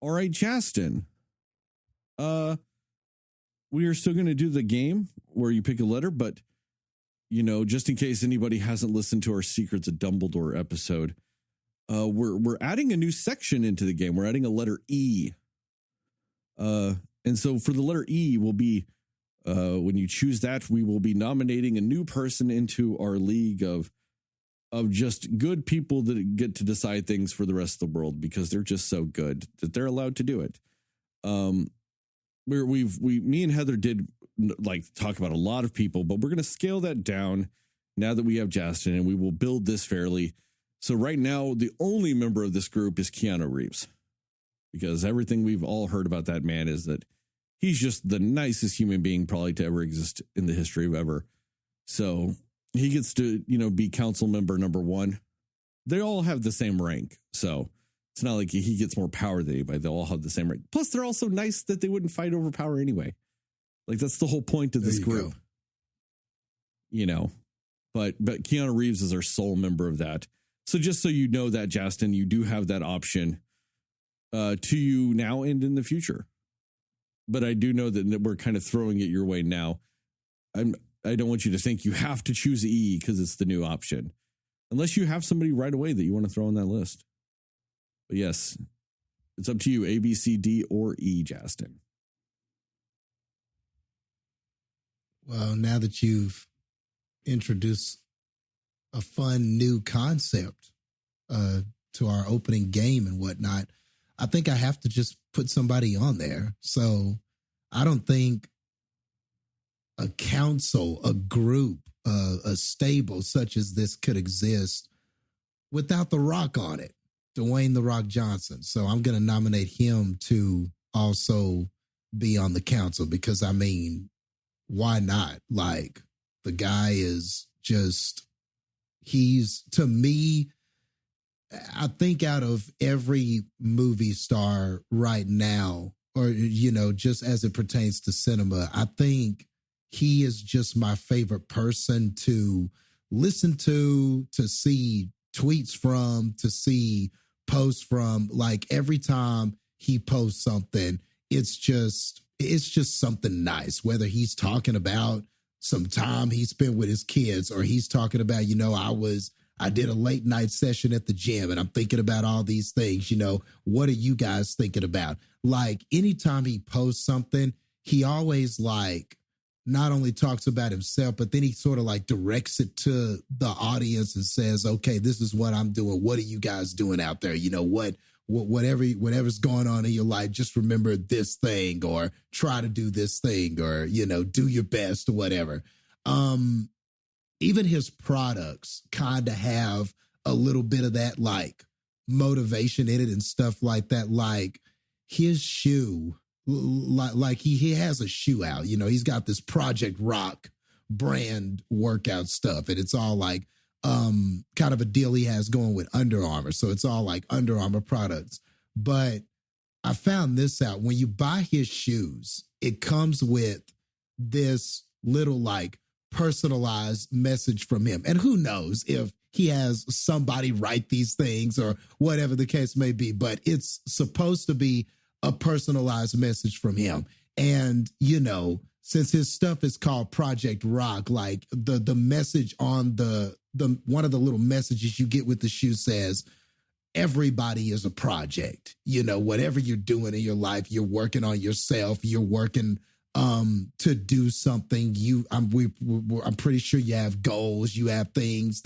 All right, Jastin. We are still going to do the game where you pick a letter, but just in case anybody hasn't listened to our Secrets of Dumbledore episode, we're adding a new section into the game. We're adding a letter E. And so for the letter E will be when you choose that, we will be nominating a new person into our league of just good people that get to decide things for the rest of the world because they're just so good that they're allowed to do it. Me and Heather did talk about a lot of people, but we're going to scale that down now that we have Jastin, and we will build this fairly. So right now, the only member of this group is Keanu Reeves, because everything we've all heard about that man is that he's just the nicest human being probably to ever exist in the history of ever. So he gets to, be council member number 1. They all have the same rank. So it's not like he gets more power than anybody. They all have the same rank. Plus, they're also nice that they wouldn't fight over power anyway. That's the whole point of this group. But Keanu Reeves is our sole member of that. So just so you know that, Jastin, you do have that option to you now and in the future. But I do know that we're kind of throwing it your way now. I don't want you to think you have to choose E because it's the new option, unless you have somebody right away that you want to throw on that list. But yes, it's up to you, A, B, C, D, or E, Jastin. Well, now that you've introduced a fun new concept to our opening game and whatnot, I think I have to just put somebody on there. So I don't think a council, a group, a stable such as this could exist without The Rock on it, Dwayne "The Rock" Johnson. So I'm going to nominate him to also be on the council because, why not? The guy is just, to me, I think out of every movie star right now, or, just as it pertains to cinema, I think he is just my favorite person to listen to see tweets from, to see posts from. Every time he posts something, it's just something nice, whether he's talking about some time he spent with his kids, or he's talking about, I did a late night session at the gym and I'm thinking about all these things, what are you guys thinking about? Anytime he posts something, he always not only talks about himself, but then he sort of directs it to the audience and says, okay, this is what I'm doing. What are you guys doing out there? Whatever's going on in your life, just remember this thing, or try to do this thing, or, do your best, or whatever. Even his products kind of have a little bit of that motivation in it and stuff like that. His shoe, he has a shoe out, he's got this Project Rock brand workout stuff, and it's all kind of a deal he has going with Under Armour. So it's all Under Armour products. But I found this out. When you buy his shoes, it comes with this little personalized message from him. And who knows if he has somebody write these things or whatever the case may be, but it's supposed to be a personalized message from him. And, since his stuff is called Project Rock, the message on the one of the little messages you get with the shoe says, everybody is a project. Whatever you're doing in your life, you're working on yourself, you're working to do something. I'm pretty sure you have goals, you have things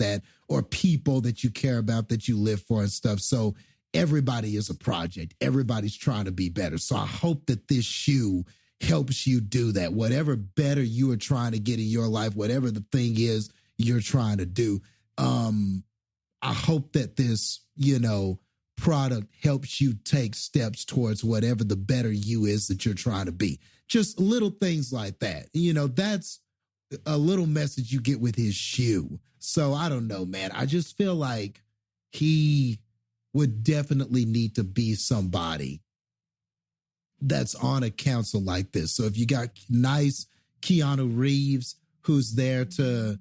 or people that you care about, that you live for and stuff. So everybody is a project. Everybody's trying to be better. So I hope that this shoe helps you do that. Whatever better you are trying to get in your life, whatever the thing is you're trying to do, I hope that this, product helps you take steps towards whatever the better you is that you're trying to be. Just little things like that. That's a little message you get with his shoe. So I don't know, man. I just feel like he would definitely need to be somebody that's on a council like this. So if you got nice Keanu Reeves, who's there to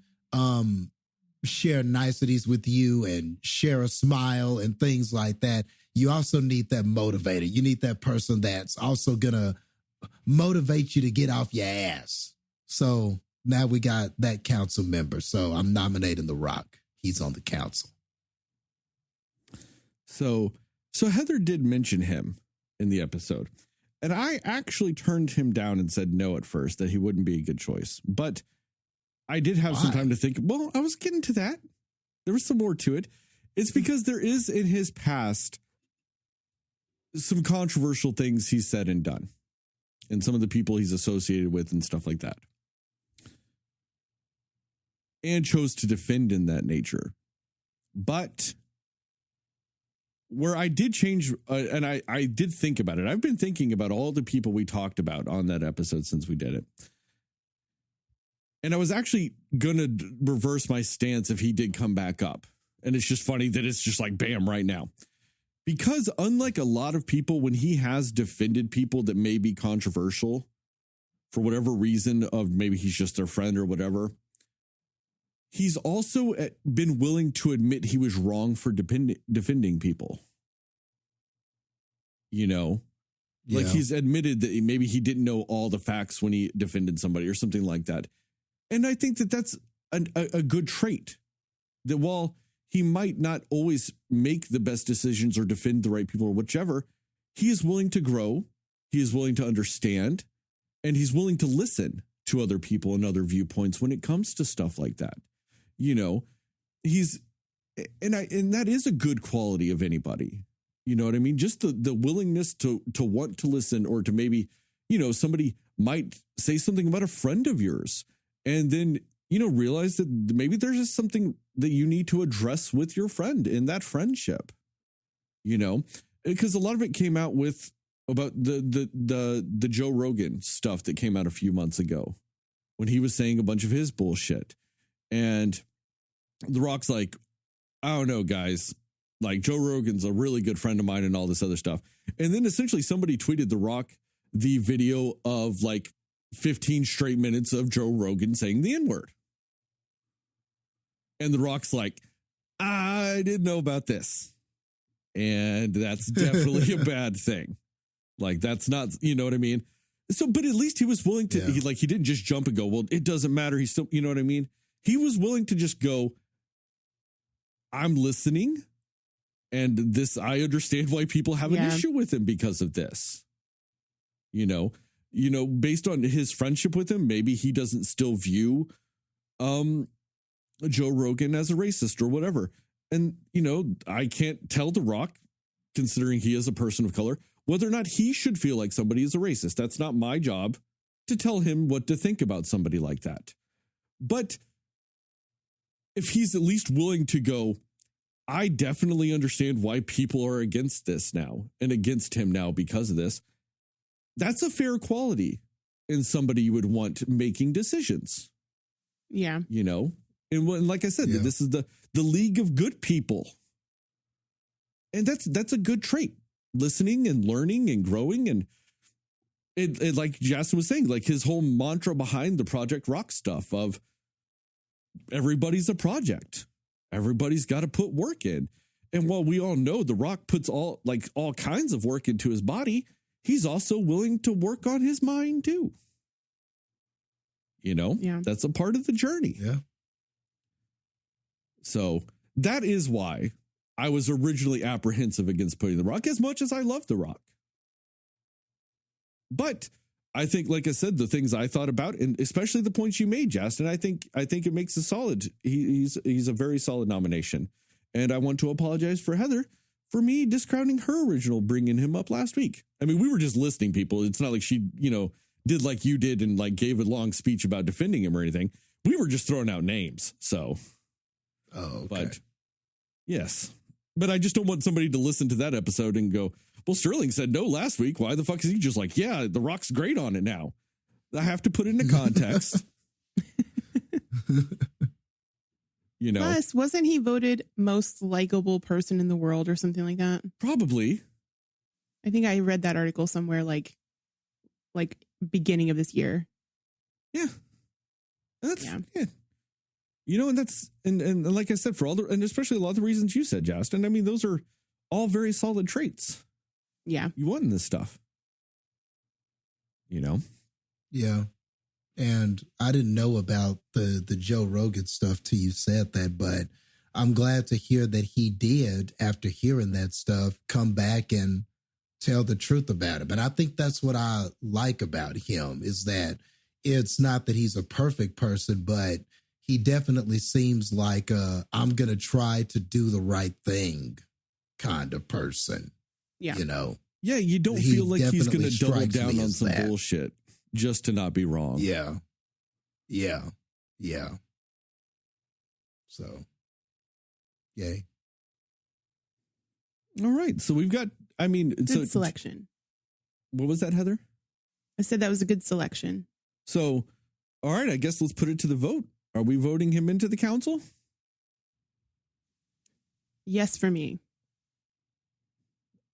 share niceties with you and share a smile and things like that, you also need that motivator. You need that person that's also going to motivate you to get off your ass. So now we got that council member. So I'm nominating The Rock. He's on the council. So Heather did mention him in the episode. And I actually turned him down and said no at first, that he wouldn't be a good choice. But I did have some time to think. Well, I was getting to that. There was some more to it. It's because there is in his past some controversial things he's said and done, and some of the people he's associated with and stuff like that, and chose to defend in that nature. But where I did change, and I did think about it. I've been thinking about all the people we talked about on that episode since we did it. And I was actually going to reverse my stance if he did come back up. And it's just funny that it's just like, bam, right now. Because unlike a lot of people, when he has defended people that may be controversial for whatever reason, of maybe he's just their friend or whatever, he's also been willing to admit he was wrong for defending people. You know, like he's admitted that maybe he didn't know all the facts when he defended somebody or something like that. And I think that that's a good trait, that while he might not always make the best decisions or defend the right people or whichever, he is willing to grow. He is willing to understand, and he's willing to listen to other people and other viewpoints when it comes to stuff like that. You know, and that is a good quality of anybody. You know what I mean? Just the willingness to want to listen, or to maybe, you know, somebody might say something about a friend of yours, and then, you know, realize that maybe there's just something that you need to address with your friend in that friendship, you know, because a lot of it came out about the Joe Rogan stuff that came out a few months ago when he was saying a bunch of his bullshit. And The Rock's like, I don't know, guys, like, Joe Rogan's a really good friend of mine and all this other stuff. And then essentially somebody tweeted The Rock the video of like 15 straight minutes of Joe Rogan saying the N-word. And The Rock's like, I didn't know about this. And that's definitely a bad thing. Like, that's not, you know what I mean? So, but at least he was willing to, he didn't just jump and go, well, it doesn't matter. He's still, you know what I mean? He was willing to just go, I'm listening. And I understand why people have an issue with him because of this. You know, based on his friendship with him, maybe he doesn't still view Joe Rogan as a racist or whatever. And, you know, I can't tell The Rock, considering he is a person of color, whether or not he should feel like somebody is a racist. That's not my job to tell him what to think about somebody like that. But if he's at least willing to go, I definitely understand why people are against this now and against him now because of this, that's a fair quality in somebody you would want making decisions. Yeah. You know, and like I said, this is the league of good people. And that's a good trait, listening and learning and growing. And it like Jastin was saying, like his whole mantra behind the Project Rock stuff of everybody's a project. Everybody's got to put work in. And while we all know The Rock puts all kinds of work into his body, he's also willing to work on his mind too. You know, that's a part of the journey. Yeah. So that is why I was originally apprehensive against putting The Rock, as much as I love The Rock. But I think, like I said, the things I thought about, and especially the points you made, Jastin, I think it makes a solid. He's a very solid nomination. And I want to apologize for Heather for me discrowning her original bringing him up last week. I mean, we were just listing people. It's not like she, you know, did like you did and like gave a long speech about defending him or anything. We were just throwing out names. So, but yes, but I just don't want somebody to listen to that episode and go, well, Sterling said no last week. Why the fuck is he just like, yeah, The Rock's great on it now? I have to put it into context. You know, plus, wasn't he voted most likable person in the world or something like that? Probably. I think I read that article somewhere like beginning of this year. Yeah. That's, You know, and that's, and like I said, for all the, and especially a lot of the reasons you said, Jastin, I mean, those are all very solid traits Yeah. you want in this stuff. You know? Yeah. And I didn't know about the Joe Rogan stuff till you said that, but I'm glad to hear that he did, after hearing that stuff, come back and tell the truth about it. But I think that's what I like about him, is that it's not that he's a perfect person, but he definitely seems like I'm going to try to do the right thing kind of person. Yeah. You know? Yeah, you don't He feel like he's going to definitely double strikes down me on as some that. bullshit just to not be wrong. Yeah. Yeah. Yeah. So, yay. All right. So we've got, I mean, Good selection. What was that, Heather? I said that was a good selection. So, all right, I guess let's put it to the vote. Are we voting him into the council? Yes, for me.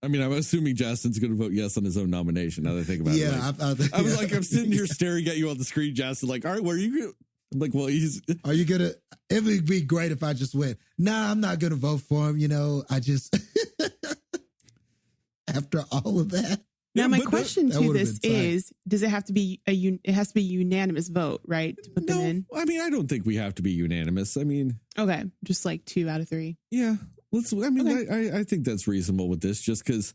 I mean, I'm assuming Jastin's going to vote yes on his own nomination. Now that I think about it. Yeah. I was like, I'm sitting here staring at you on the screen, Jastin, like, all right, where are you going? I'm like, well, he's. Are you going to, it would be great if I just went, nah, I'm not going to vote for him. You know, I just, after all of that. Now, Yeah, my but question that to would've this been tight. is, does it have to be it has to be a unanimous vote, right? To put them No, in? I mean, I don't think we have to be unanimous. I mean, Okay. Just like 2 out of 3. yeah, let's, I mean, Okay. I think that's reasonable with this just because,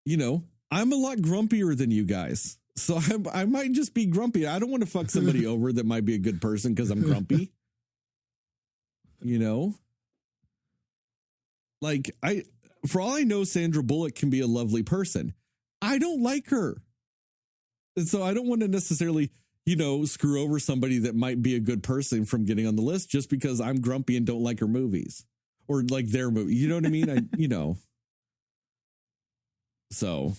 you know, I'm a lot grumpier than you guys. So I might just be grumpy. I don't want to fuck somebody over that might be a good person because I'm grumpy. You know? Like, for all I know, Sandra Bullock can be a lovely person. I don't like her. And so I don't want to necessarily, you know, screw over somebody that might be a good person from getting on the list just because I'm grumpy and don't like her movies or like their movie. You know what I mean? You know. So,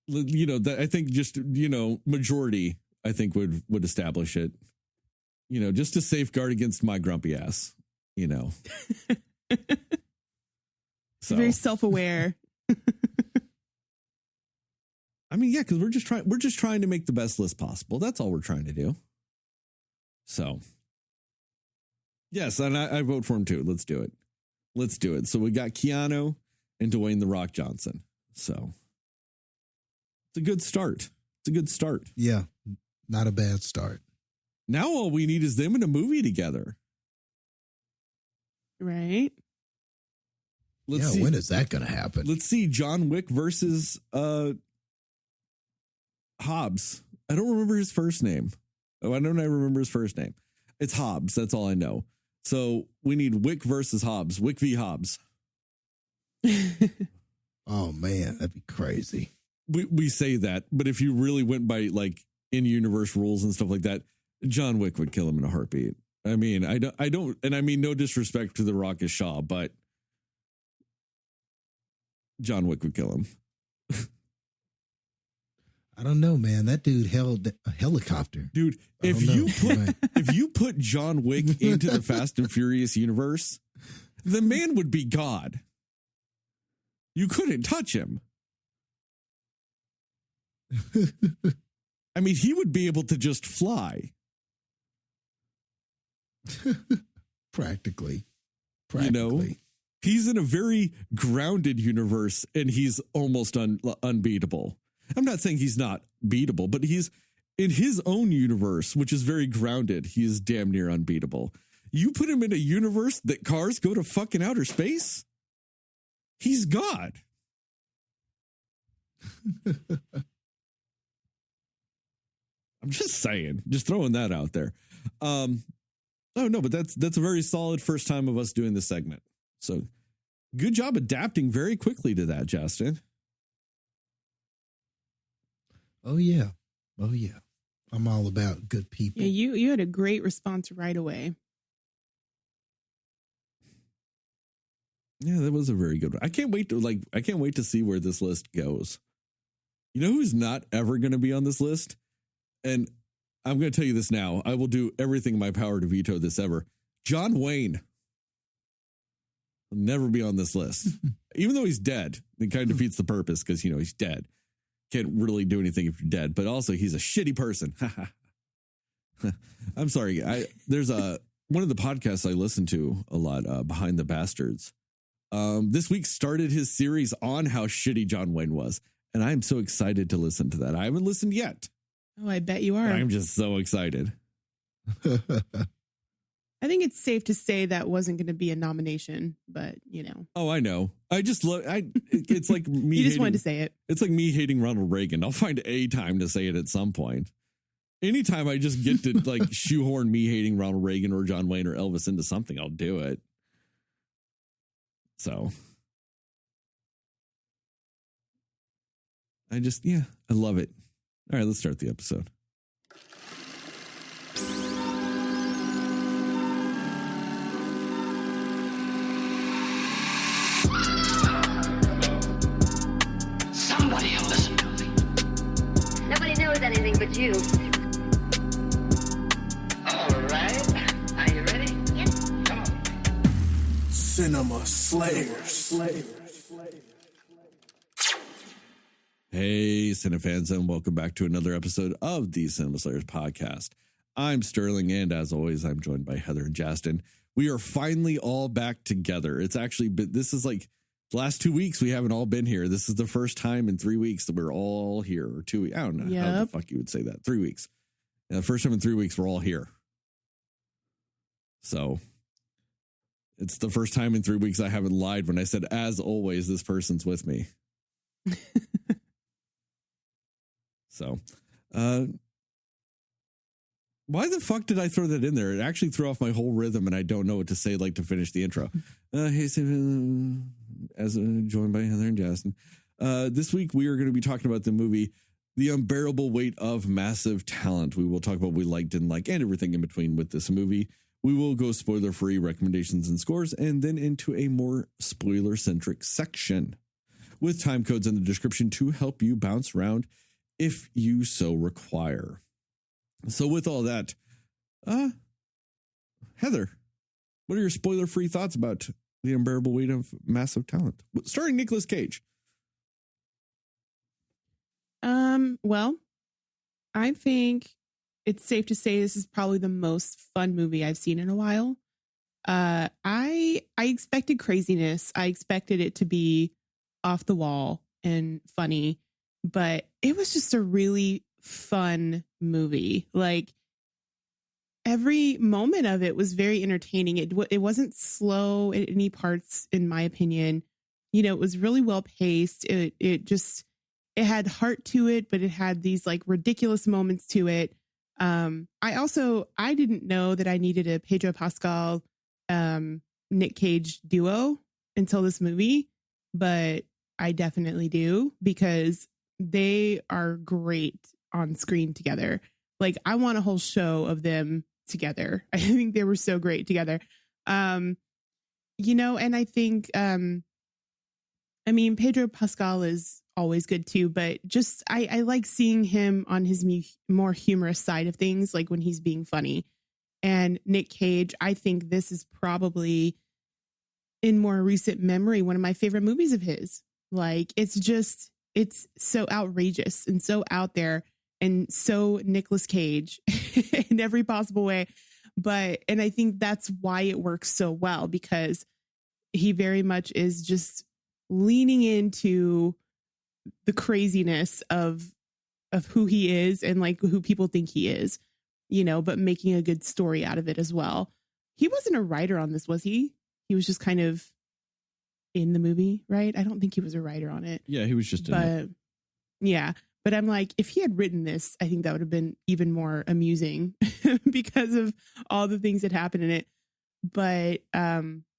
you know, that I think just, you know, majority, I think would establish it, you know, just to safeguard against my grumpy ass, you know. So Very self-aware. I mean, yeah, because we're just trying to make the best list possible. That's all we're trying to do. So, yes, and I vote for him too. Let's do it. Let's do it. So we got Keanu and Dwayne "The Rock" Johnson. So it's a good start. It's a good start. Yeah. Not a bad start. Now all we need is them in a movie together. Right? Let's see. When is that going to happen? Let's see John Wick versus Hobbs. I don't remember his first name. Oh, I don't remember his first name. It's Hobbs. That's all I know. So we need Wick versus Hobbs. Wick v. Hobbs. Oh, man, that'd be crazy. We say that, but if you really went by like in-universe rules and stuff like that, John Wick would kill him in a heartbeat. I mean, I don't, and I mean no disrespect to The Rock as Shaw, but John Wick would kill him. I don't know, man. That dude held a helicopter. Dude, if you put John Wick into the Fast and Furious universe, the man would be God. You couldn't touch him. I mean, he would be able to just fly. Practically. You know, he's in a very grounded universe and he's almost unbeatable. I'm not saying he's not beatable, but he's in his own universe, which is very grounded. He is damn near unbeatable. You put him in a universe that cars go to fucking outer space, he's God. I'm just saying, just throwing that out there. Oh no, but that's a very solid first time of us doing this segment. So good job adapting very quickly to that, Jastin. Oh yeah. I'm all about good people. Yeah, you had a great response right away. Yeah, that was a very good one. I can't wait to see where this list goes. You know who's not ever going to be on this list? And I'm going to tell you this now. I will do everything in my power to veto this ever. John Wayne will never be on this list. Even though he's dead, it kind of defeats the purpose because, you know, he's dead. Can't really do anything if you're dead, but also he's a shitty person. I'm sorry. There's one of the podcasts I listen to a lot, Behind the Bastards. this week started his series on how shitty John Wayne was. And I'm so excited to listen to that. I haven't listened yet. Oh, I bet you are. I'm just so excited. I think it's safe to say that wasn't going to be a nomination, but Oh, I know. I just love. It's like me. You just wanted to say it. It's like me hating Ronald Reagan. I'll find a time to say it at some point. Anytime I just get to like shoehorn me hating Ronald Reagan or John Wayne or Elvis into something, I'll do it. So I love it. All right, let's start the episode. Somebody will listen to me. Nobody knows anything but you. All right. Are you ready? Yes. Come on. Cinema Slayers. Hey, Cinefans, and welcome back to another episode of the Cinema Slayers podcast. I'm Sterling, and as always, I'm joined by Heather and Jastin. We are finally all back together. It's actually been, this is like the last 2 weeks we haven't all been here. This is the first time in 3 weeks that we're all here, or 2 weeks. I don't know how the fuck you would say that. 3 weeks. Yeah, the first time in 3 weeks we're all here. So it's the first time in 3 weeks I haven't lied when I said, as always, this person's with me. So, why the fuck did I throw that in there? It actually threw off my whole rhythm, and I don't know what to say like to finish the intro. Hey, as joined by Heather and Jastin. This week we are going to be talking about the movie The Unbearable Weight of Massive Talent. We will talk about what we liked, didn't like, and everything in between with this movie. We will go spoiler-free recommendations and scores, and then into a more spoiler-centric section with time codes in the description to help you bounce around if you so require. So with all that, Heather, what are your spoiler-free thoughts about The Unbearable Weight of Massive Talent, starring Nicolas Cage? Well, I think it's safe to say this is probably the most fun movie I've seen in a while. I expected craziness. I expected it to be off the wall and funny, but it was just a really fun movie. Like every moment of it was very entertaining. It wasn't slow in any parts, in my opinion. It was really well paced. It had heart to it, but it had these like ridiculous moments to it. I didn't know that I needed a Pedro Pascal, Nick Cage duo until this movie, but I definitely do, because they are great on screen together. Like I want a whole show of them together. I think they were so great together. And I think, Pedro Pascal is always good too, but just, I like seeing him on his more humorous side of things, like when he's being funny. And Nick Cage, I think this is probably in more recent memory, one of my favorite movies of his. Like, it's so outrageous and so out there and so Nicolas Cage in every possible way. And I think that's why it works so well, because he very much is just leaning into the craziness of who he is and like who people think he is, but making a good story out of it as well. He wasn't a writer on this, was he? He was just kind of in the movie, right? I don't think he was a writer on it. Yeah, he was just in it. Yeah. But I'm like, if he had written this, I think that would have been even more amusing because of all the things that happened in it. But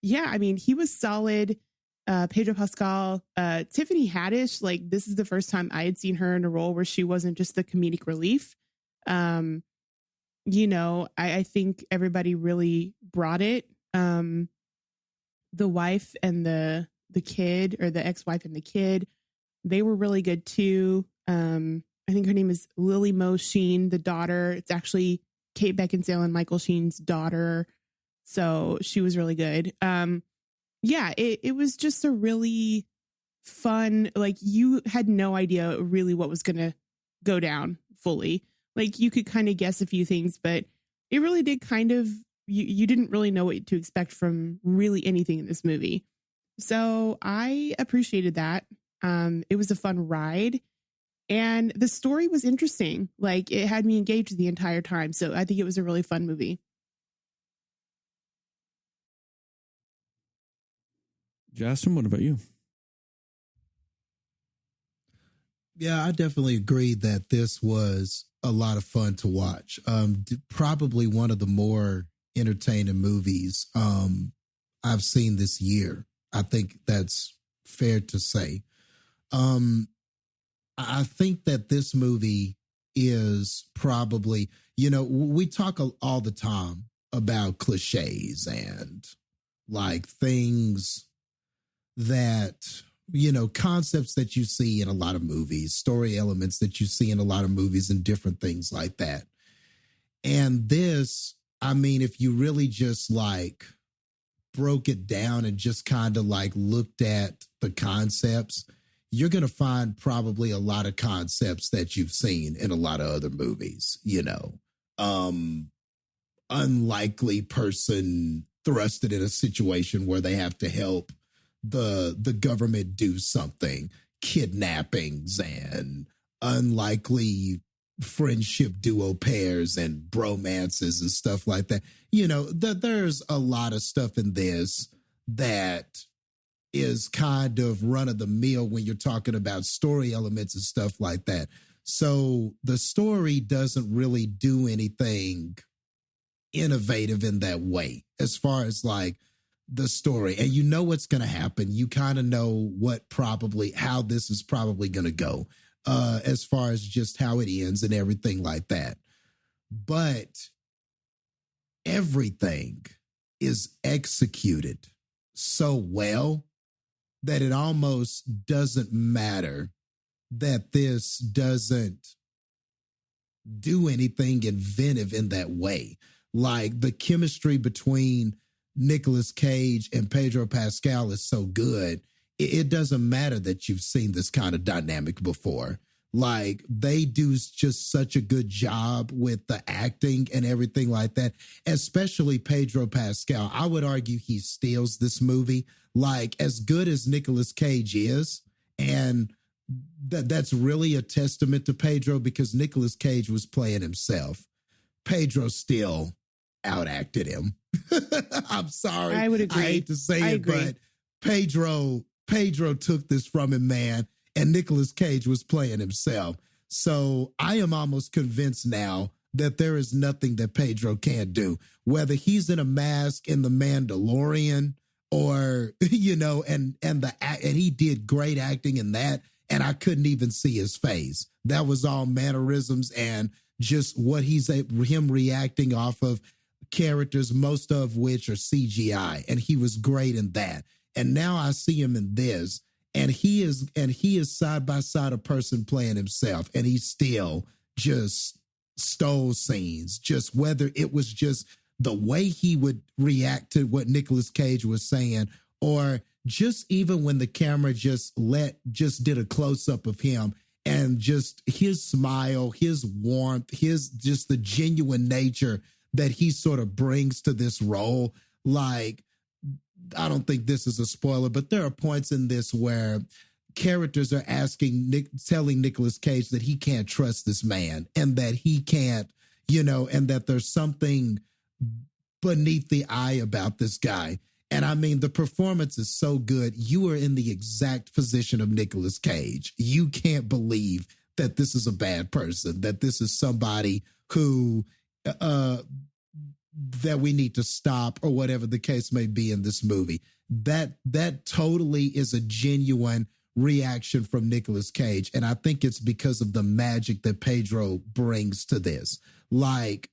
he was solid. Pedro Pascal, Tiffany Haddish, like this is the first time I had seen her in a role where she wasn't just the comedic relief. I think everybody really brought it. The wife and the kid, or the ex-wife and the kid, they were really good too. I think her name is Lily Mo Sheen, the daughter. It's actually Kate Beckinsale and Michael Sheen's daughter. So she was really good. It was just a really fun, like you had no idea really what was going to go down fully. Like you could kind of guess a few things, but it really did kind of, you didn't really know what to expect from really anything in this movie. So I appreciated that. It was a fun ride. And the story was interesting. Like, it had me engaged the entire time. So I think it was a really fun movie. Jastin, what about you? Yeah, I definitely agree that this was a lot of fun to watch. Probably one of the more entertaining movies I've seen this year. I think that's fair to say. I think that this movie is probably, we talk all the time about cliches and like things that, concepts that you see in a lot of movies, story elements that you see in a lot of movies and different things like that. And this, I mean, if you really just like broke it down and just kind of like looked at the concepts, you're going to find probably a lot of concepts that you've seen in a lot of other movies, unlikely person thrusted in a situation where they have to help the government do something, kidnappings and unlikely friendship duo pairs and bromances and stuff like that. There's a lot of stuff in this that is kind of run of the mill when you're talking about story elements and stuff like that. So the story doesn't really do anything innovative in that way as far as like the story. And you know what's going to happen. You kind of know how this is probably going to go as far as just how it ends and everything like that. But everything is executed so well that it almost doesn't matter that this doesn't do anything inventive in that way. Like the chemistry between Nicolas Cage and Pedro Pascal is so good. It doesn't matter that you've seen this kind of dynamic before. Like they do just such a good job with the acting and everything like that, especially Pedro Pascal. I would argue he steals this movie. Like as good as Nicolas Cage is, and that's really a testament to Pedro because Nicolas Cage was playing himself. Pedro still outacted him. I'm sorry. I would agree. I hate to say but Pedro took this from him, man, and Nicolas Cage was playing himself. So I am almost convinced now that there is nothing that Pedro can't do, whether he's in a mask in The Mandalorian or, and he did great acting in that. And I couldn't even see his face. That was all mannerisms and just what him reacting off of characters, most of which are CGI. And he was great in that. And now I see him in this, and he is side by side a person playing himself, and he still just stole scenes. Just whether it was just the way he would react to what Nicolas Cage was saying, or just even when the camera just did a close up of him and just his smile, his warmth, his just the genuine nature that he sort of brings to this role. Like, I don't think this is a spoiler, but there are points in this where characters are telling Nicolas Cage that he can't trust this man and that he can't, and that there's something beneath the eye about this guy. And I mean, the performance is so good. You are in the exact position of Nicolas Cage. You can't believe that this is a bad person, that this is somebody who, that we need to stop or whatever the case may be in this movie. That totally is a genuine reaction from Nicolas Cage. And I think it's because of the magic that Pedro brings to this. Like,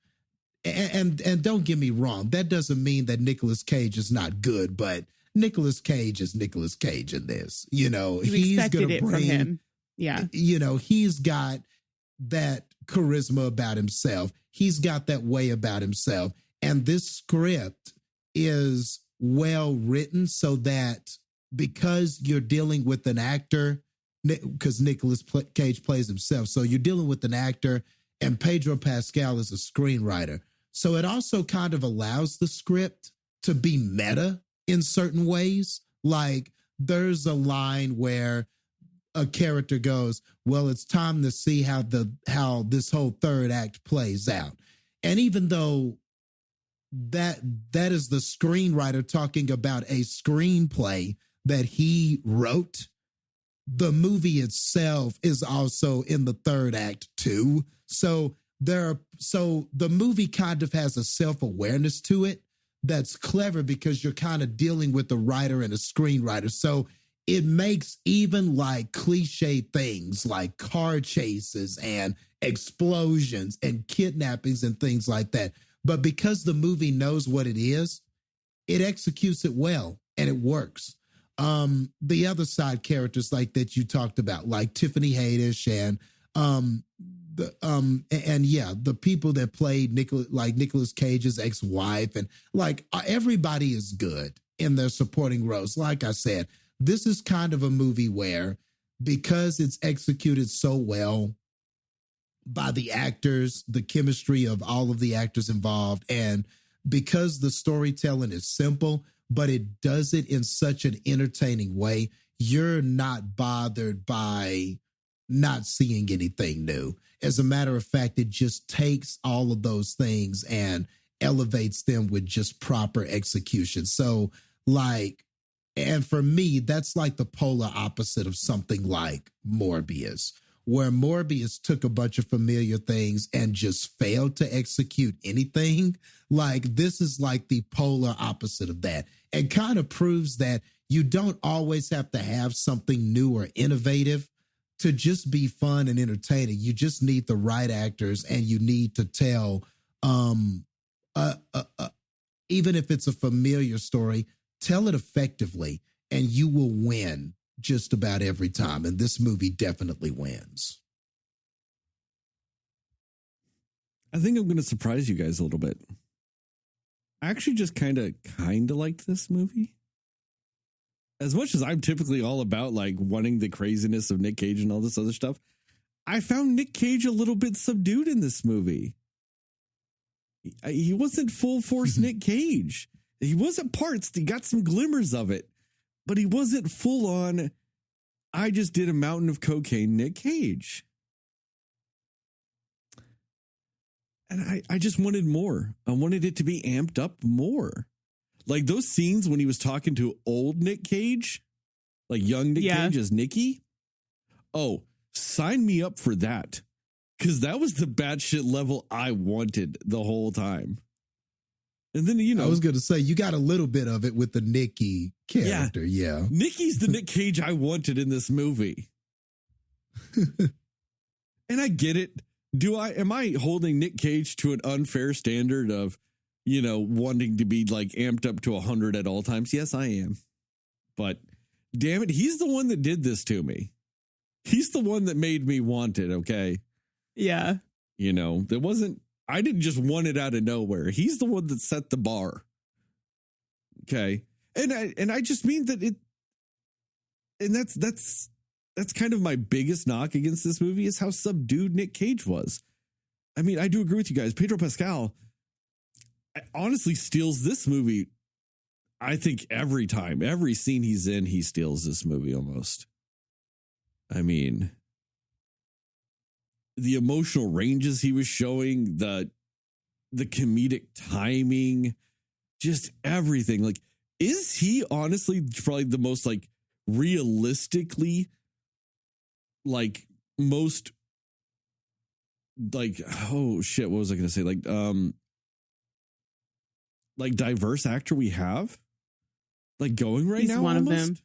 and don't get me wrong, that doesn't mean that Nicolas Cage is not good, but Nicolas Cage is Nicolas Cage in this. He's going to bring from him. Yeah. He's got that charisma about himself. He's got that way about himself. And this script is well written so that because you're dealing with an actor, because Nicolas Cage plays himself, so you're dealing with an actor and Pedro Pascal is a screenwriter. So it also kind of allows the script to be meta in certain ways. Like there's a line where a character goes, well, it's time to see how this whole third act plays out. And even though that is the screenwriter talking about a screenplay that he wrote, the movie itself is also in the third act too. So the movie kind of has a self-awareness to it that's clever because you're kind of dealing with a writer and a screenwriter. So it makes even like cliche things like car chases and explosions and kidnappings and things like that. But because the movie knows what it is, it executes it well and it works. The other side characters like that you talked about, like Tiffany Haddish and the people that played Nicolas Cage's ex-wife, and like everybody is good in their supporting roles. Like I said, this is kind of a movie where, because it's executed so well by the actors, the chemistry of all of the actors involved, and because the storytelling is simple, but it does it in such an entertaining way, you're not bothered by not seeing anything new. As a matter of fact, it just takes all of those things and elevates them with just proper execution. So like, and for me, that's like the polar opposite of something like Morbius, where Morbius took a bunch of familiar things and just failed to execute anything. Like this is like the polar opposite of that, and kind of proves that you don't always have to have something new or innovative to just be fun and entertaining. You just need the right actors, and you need to tell, even if it's a familiar story, tell it effectively, and you will win just about every time. And this movie definitely wins. I think I'm going to surprise you guys a little bit. I actually just kind of liked this movie. As much as I'm typically all about like wanting the craziness of Nick Cage and all this other stuff, I found Nick Cage a little bit subdued in this movie. He wasn't full force Nick Cage. He wasn't parts. He got some glimmers of it, but he wasn't full on. I just did a mountain of cocaine, Nick Cage. And I just wanted more. I wanted it to be amped up more. Like those scenes when he was talking to old Nick Cage, like young Nick Cage as Nicky. Oh, sign me up for that. Because that was the batshit level I wanted the whole time. And then, you know, I was going to say, you got a little bit of it with the Nicky character. Yeah. Nicky's the Nick Cage I wanted in this movie. And I get it. Am I holding Nick Cage to an unfair standard of, you know, wanting to be like amped up to 100 at all times? Yes, I am. But damn it, he's the one that did this to me. He's the one that made me want it. Okay. Yeah. You know, I didn't just want it out of nowhere. He's the one that set the bar. Okay. And I just mean that that's kind of my biggest knock against this movie is how subdued Nick Cage was. I mean, I do agree with you guys. Pedro Pascal honestly steals this movie. I think every scene he's in, he steals this movie almost. I mean, the emotional ranges he was showing, the comedic timing, just everything. Like, is he honestly probably the most like realistically like most like, oh shit, what was I going to say? Like diverse actor we have like going right now? He's one almost? of them.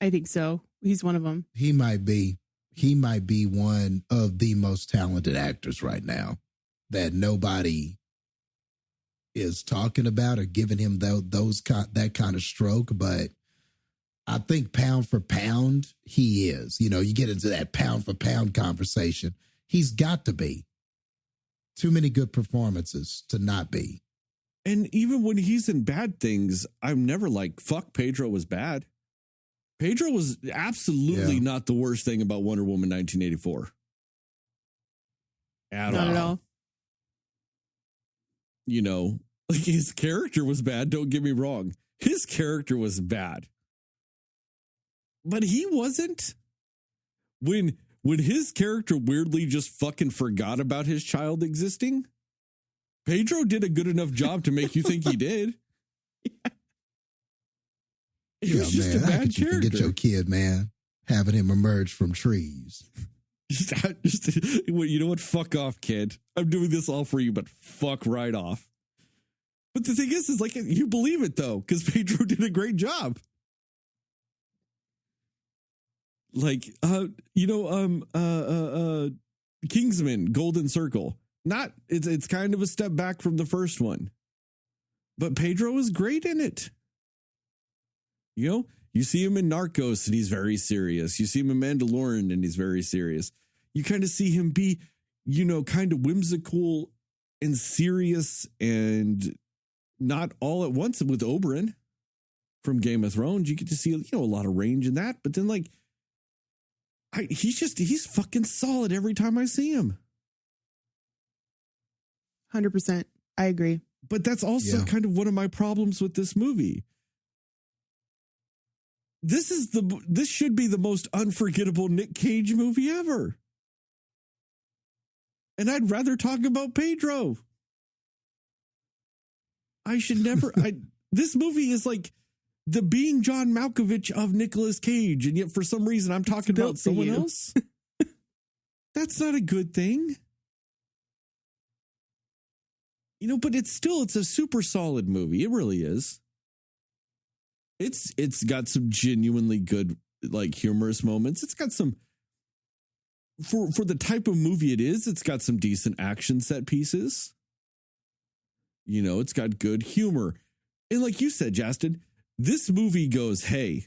I think so. He's one of them. He might be one of the most talented actors right now that nobody is talking about or giving him that kind of stroke. But I think pound for pound, he is. You know, you get into that pound for pound conversation. He's got to be. Too many good performances to not be. And even when he's in bad things, I'm never like, fuck, Pedro was bad. Pedro was absolutely not the worst thing about Wonder Woman 1984. Not at all. You know, like his character was bad. Don't get me wrong. His character was bad. But he wasn't. When his character weirdly just fucking forgot about his child existing, Pedro did a good enough job to make you think he did. Yeah. He was just a how bad could you character. forget your kid, man? Having him emerge from trees. You know what? Fuck off, kid. I'm doing this all for you, but fuck right off. But the thing is like, you believe it though, because Pedro did a great job. Like, Kingsman, Golden Circle. It's kind of a step back from the first one. But Pedro is great in it. You know, you see him in Narcos and he's very serious. You see him in Mandalorian and he's very serious. You kind of see him be, kind of whimsical and serious and not all at once with Oberyn from Game of Thrones. You get to see, a lot of range in that. But then he's fucking solid every time I see him. 100%. I agree. But that's also kind of one of my problems with this movie. This should be the most unforgettable Nick Cage movie ever. And I'd rather talk about Pedro. This movie is like the being John Malkovich of Nicolas Cage. And yet for some reason I'm talking about someone else. That's not a good thing. But it's a super solid movie. It really is. It's got some genuinely good, humorous moments. It's got some, for the type of movie it is, it's got some decent action set pieces. It's got good humor. And like you said, Jastin, this movie goes, hey,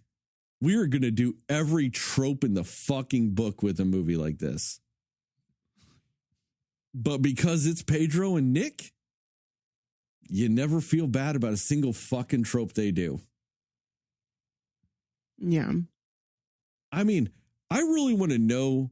we are going to do every trope in the fucking book with a movie like this. But because it's Pedro and Nick, you never feel bad about a single fucking trope they do. Yeah. I mean, I really want to know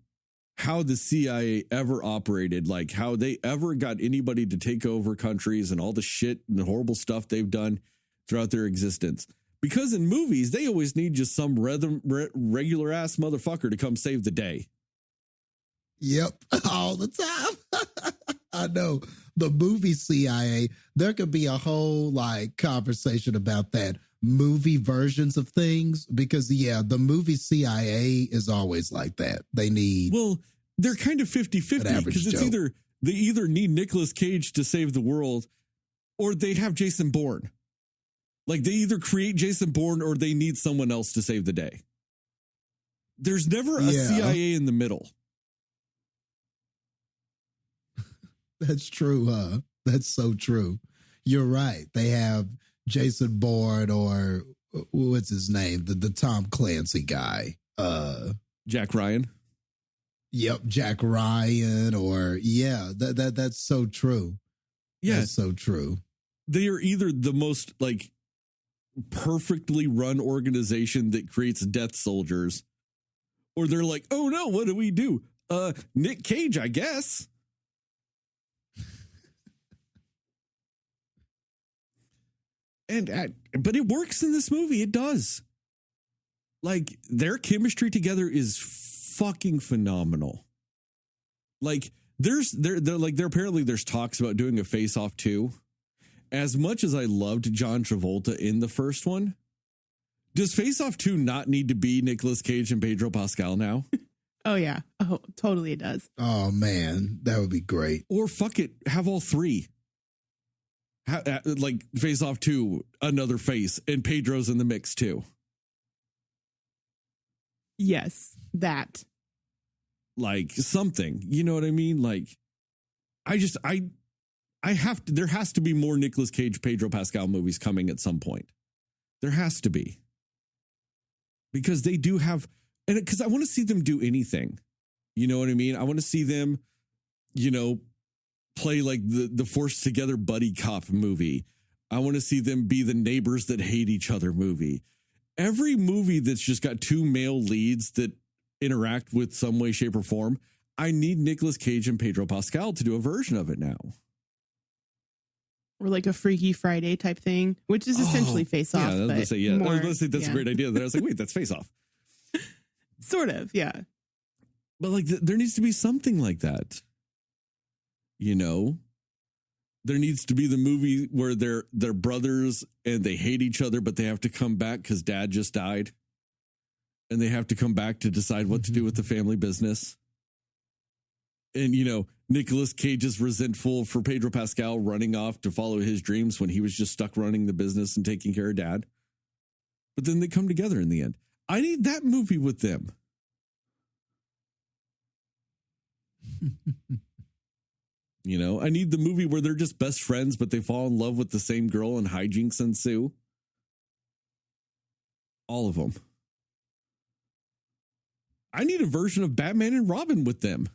how the CIA ever operated, like how they ever got anybody to take over countries and all the shit and the horrible stuff they've done throughout their existence. Because in movies, they always need just some regular ass motherfucker to come save the day. Yep, all the time. I know. The movie CIA, there could be a whole conversation about that. Movie versions of things, because the movie CIA is always like that. They need, they're kind of 50-50 because it's they either need Nicolas Cage to save the world or they have Jason Bourne. Like they either create Jason Bourne or they need someone else to save the day. There's never a CIA in the middle. That's true, huh? That's so true. You're right. They have Jason Bourne or what's his name? The Tom Clancy guy. Jack Ryan. Yep, Jack Ryan that's so true. Yeah. That's so true. They are either the most perfectly run organization that creates death soldiers, or they're like, oh no, what do we do? Nick Cage, I guess. But it works in this movie. It does. Their chemistry together is fucking phenomenal. Apparently there's talks about doing a Face Off 2. As much as I loved John Travolta in the first one, does Face Off 2 not need to be Nicolas Cage and Pedro Pascal now? Oh yeah. Oh, totally it does. Oh man, that would be great. Or fuck it, have all three. Face Off 2, another face, and Pedro's in the mix too. Yes, that. Something, you know what I mean? There has to be more Nicolas Cage, Pedro Pascal movies coming at some point. There has to be. Because they do have, and because I want to see them do anything. You know what I mean? I want to see them, play the forced together buddy cop movie. I want to see them be the neighbors that hate each other movie. Every movie that's just got two male leads that interact with some way, shape, or form, I need Nicolas Cage and Pedro Pascal to do a version of it now. Or a Freaky Friday type thing, which is essentially Face Off. Yeah, I was going to say, more, I was going to say that's a great idea. Then I was like, wait, that's Face Off. Sort of, yeah. But like, there needs to be something like that. You know, there needs to be the movie where they're brothers and they hate each other, but they have to come back because dad just died. And they have to come back to decide what to do with the family business. And, you know, Nicolas Cage is resentful for Pedro Pascal running off to follow his dreams when he was just stuck running the business and taking care of dad. But then they come together in the end. I need that movie with them. You know, I need the movie where they're just best friends, but they fall in love with the same girl and hijinks ensue. All of them. I need a version of Batman and Robin with them.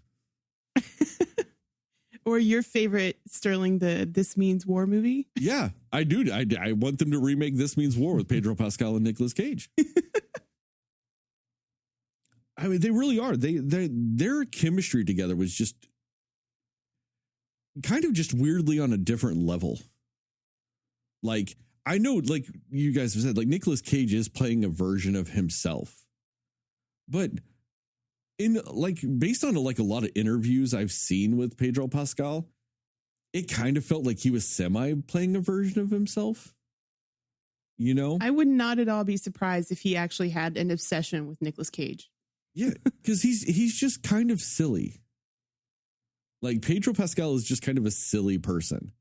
Or your favorite Sterling, the This Means War movie? Yeah, I do. I want them to remake This Means War with Pedro Pascal and Nicolas Cage. I mean, they really are. Their chemistry together was just kind of just weirdly on a different level. Like, I know, like you guys have said, like Nicolas Cage is playing a version of himself. But in like based on like a lot of interviews I've seen with Pedro Pascal, it kind of felt like he was semi playing a version of himself. You know, I would not at all be surprised if he actually had an obsession with Nicolas Cage. Yeah, because he's just kind of silly. Like Pedro Pascal is just kind of a silly person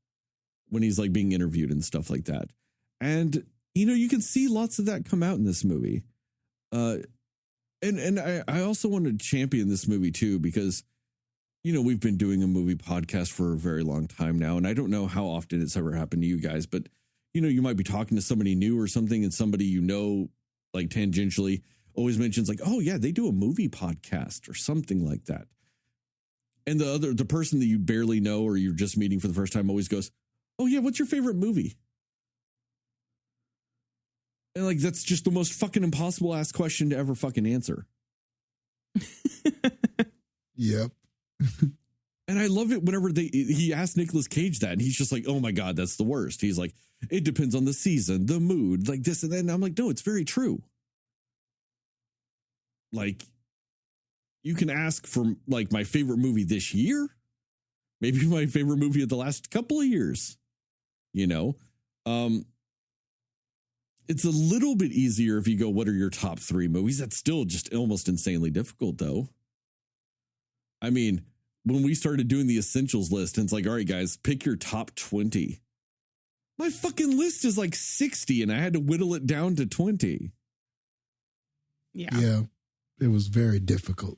when he's like being interviewed and stuff like that. And, you know, you can see lots of that come out in this movie. And I also want to champion this movie, too, because, you know, we've been doing a movie podcast for a very long time now. And I don't know how often it's ever happened to you guys, but, you know, you might be talking to somebody new or something and somebody, you know, like tangentially always mentions like, oh, yeah, they do a movie podcast or something like that. And the person that you barely know or you're just meeting for the first time always goes, oh, yeah, what's your favorite movie? And like, that's just the most fucking impossible ass question to ever fucking answer. Yep. And I love it whenever he asked Nicolas Cage that and he's just like, oh my God, that's the worst. He's like, it depends on the season, the mood, like this and that. And I'm like, no, it's very true. Like, you can ask for like my favorite movie this year, maybe my favorite movie of the last couple of years, you know? It's a little bit easier if you go, what are your top 3 movies? That's still just almost insanely difficult, though. I mean, when we started doing the essentials list, and it's like, all right, guys, pick your top 20. My fucking list is like 60, and I had to whittle it down to 20. Yeah. It was very difficult.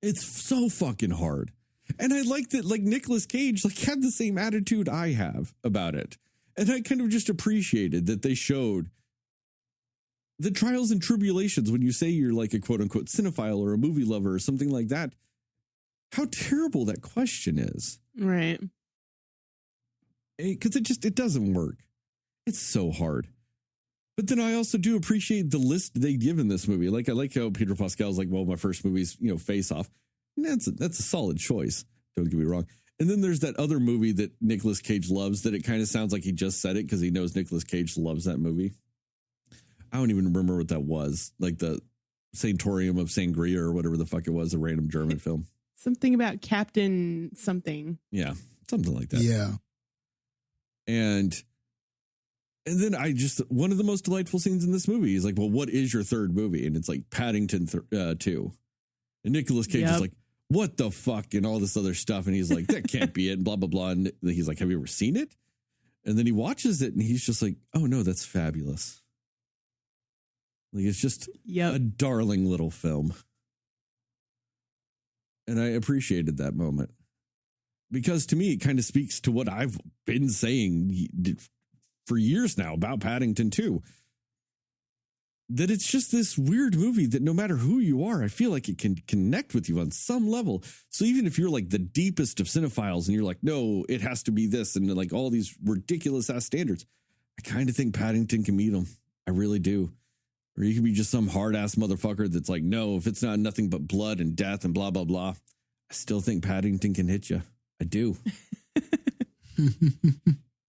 It's so fucking hard. And I like that, like, Nicolas Cage, like, had the same attitude I have about it. And I kind of just appreciated that they showed the trials and tribulations when you say you're like a quote unquote cinephile or a movie lover or something like that. How terrible that question is. Right. Because it doesn't work. It's so hard. But then I also do appreciate the list they give in this movie. Like, I like how Pedro Pascal's like, well, my first movie's, you know, Face Off. And that's a solid choice. Don't get me wrong. And then there's that other movie that Nicolas Cage loves that it kind of sounds like he just said it because he knows Nicolas Cage loves that movie. I don't even remember what that was. Like the Sanctorium of Sangria or whatever the fuck it was, a random German film. Something about Captain something. Yeah, something like that. Yeah. And then one of the most delightful scenes in this movie is like, well, what is your third movie? And it's like Paddington 2. And Nicolas Cage is like, what the fuck? And all this other stuff. And he's like, that can't be it. And blah, blah, blah. And he's like, have you ever seen it? And then he watches it and he's just like, oh no, that's fabulous. Like, it's just a darling little film. And I appreciated that moment because to me, it kind of speaks to what I've been saying for years now about Paddington 2. That it's just this weird movie that no matter who you are, I feel like it can connect with you on some level. So even if you're like the deepest of cinephiles and you're like, no, it has to be this and like all these ridiculous ass standards, I kind of think Paddington can meet them. I really do. Or you could be just some hard ass motherfucker that's like, no, if it's not nothing but blood and death and blah, blah, blah. I still think Paddington can hit you. I do.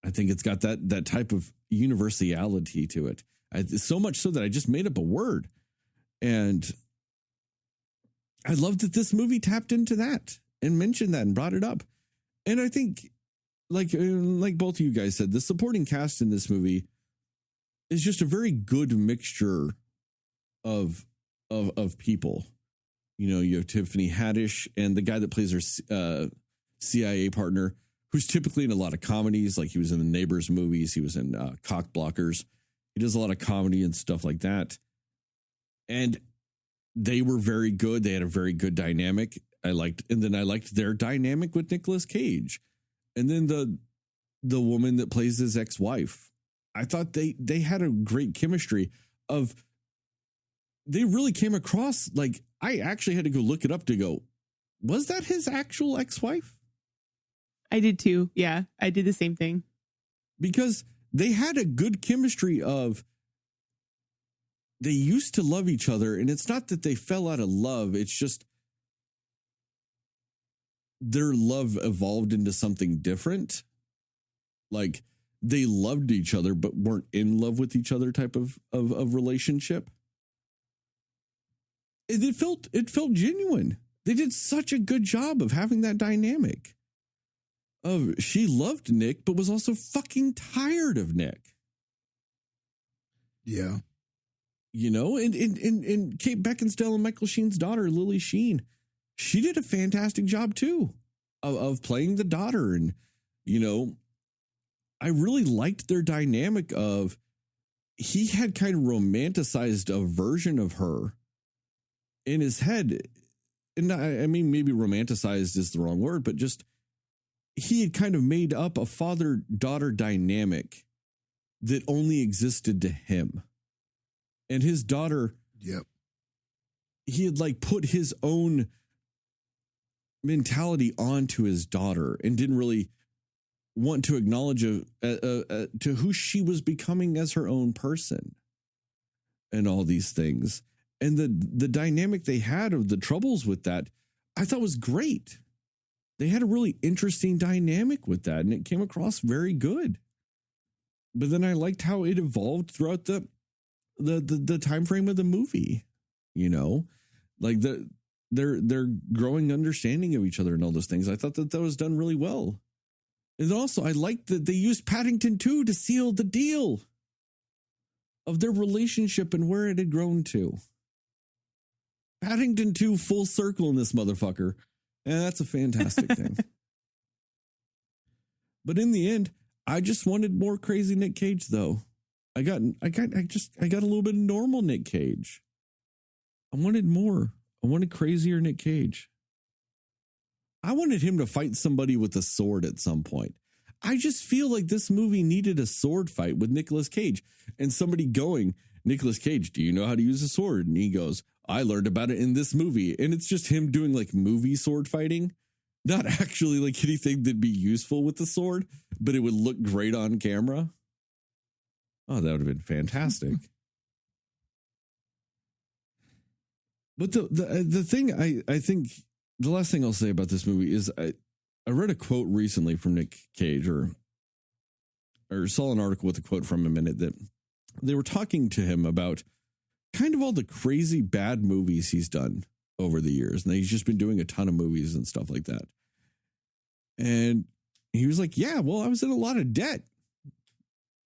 I think it's got that type of universality to it. So much so that I just made up a word. And I love that this movie tapped into that and mentioned that and brought it up. And I think, like both of you guys said, the supporting cast in this movie is just a very good mixture of people. You know, you have Tiffany Haddish and the guy that plays her CIA partner, who's typically in a lot of comedies. Like he was in the Neighbors movies. He was in Cock Blockers. He does a lot of comedy and stuff like that. And they were very good. They had a very good dynamic. I liked their dynamic with Nicolas Cage. And then the woman that plays his ex-wife. I thought they had a great chemistry of, they really came across, like, I actually had to go look it up to go, was that his actual ex-wife? I did too. Yeah, I did the same thing. Because they had a good chemistry of, they used to love each other, and it's not that they fell out of love. It's just their love evolved into something different. Like they loved each other, but weren't in love with each other type of relationship. And it felt genuine. They did such a good job of having that dynamic of, she loved Nick, but was also fucking tired of Nick. Yeah. You know, and Kate Beckinsale and Michael Sheen's daughter, Lily Sheen, she did a fantastic job too of playing the daughter. And, you know, I really liked their dynamic of, he had kind of romanticized a version of her in his head. And I mean, maybe romanticized is the wrong word, but just, he had kind of made up a father-daughter dynamic that only existed to him. And his daughter, yep, he had like put his own mentality onto his daughter and didn't really want to acknowledge to who she was becoming as her own person and all these things. And the dynamic they had of the troubles with that, I thought was great. They had a really interesting dynamic with that, and it came across very good. But then I liked how it evolved throughout the time frame of the movie, you know, like their growing understanding of each other and all those things. I thought that was done really well. And also I liked that they used Paddington 2 to seal the deal of their relationship and where it had grown to. Paddington 2 full circle in this motherfucker. And that's a fantastic thing. But in the end, I just wanted more crazy Nick Cage though. I got a little bit of normal Nick Cage. I wanted more. I wanted crazier Nick Cage. I wanted him to fight somebody with a sword at some point. I just feel like this movie needed a sword fight with Nicolas Cage and somebody going, Nicolas Cage, do you know how to use a sword? And he goes, I learned about it in this movie. And it's just him doing like movie sword fighting, not actually like anything that'd be useful with the sword, but it would look great on camera. Oh, that would have been fantastic. But the thing I think the last thing I'll say about this movie is I read a quote recently from Nick Cage or saw an article with a quote from him in it that they were talking to him about kind of all the crazy bad movies he's done over the years. And he's just been doing a ton of movies and stuff like that. And he was like, yeah, well, I was in a lot of debt.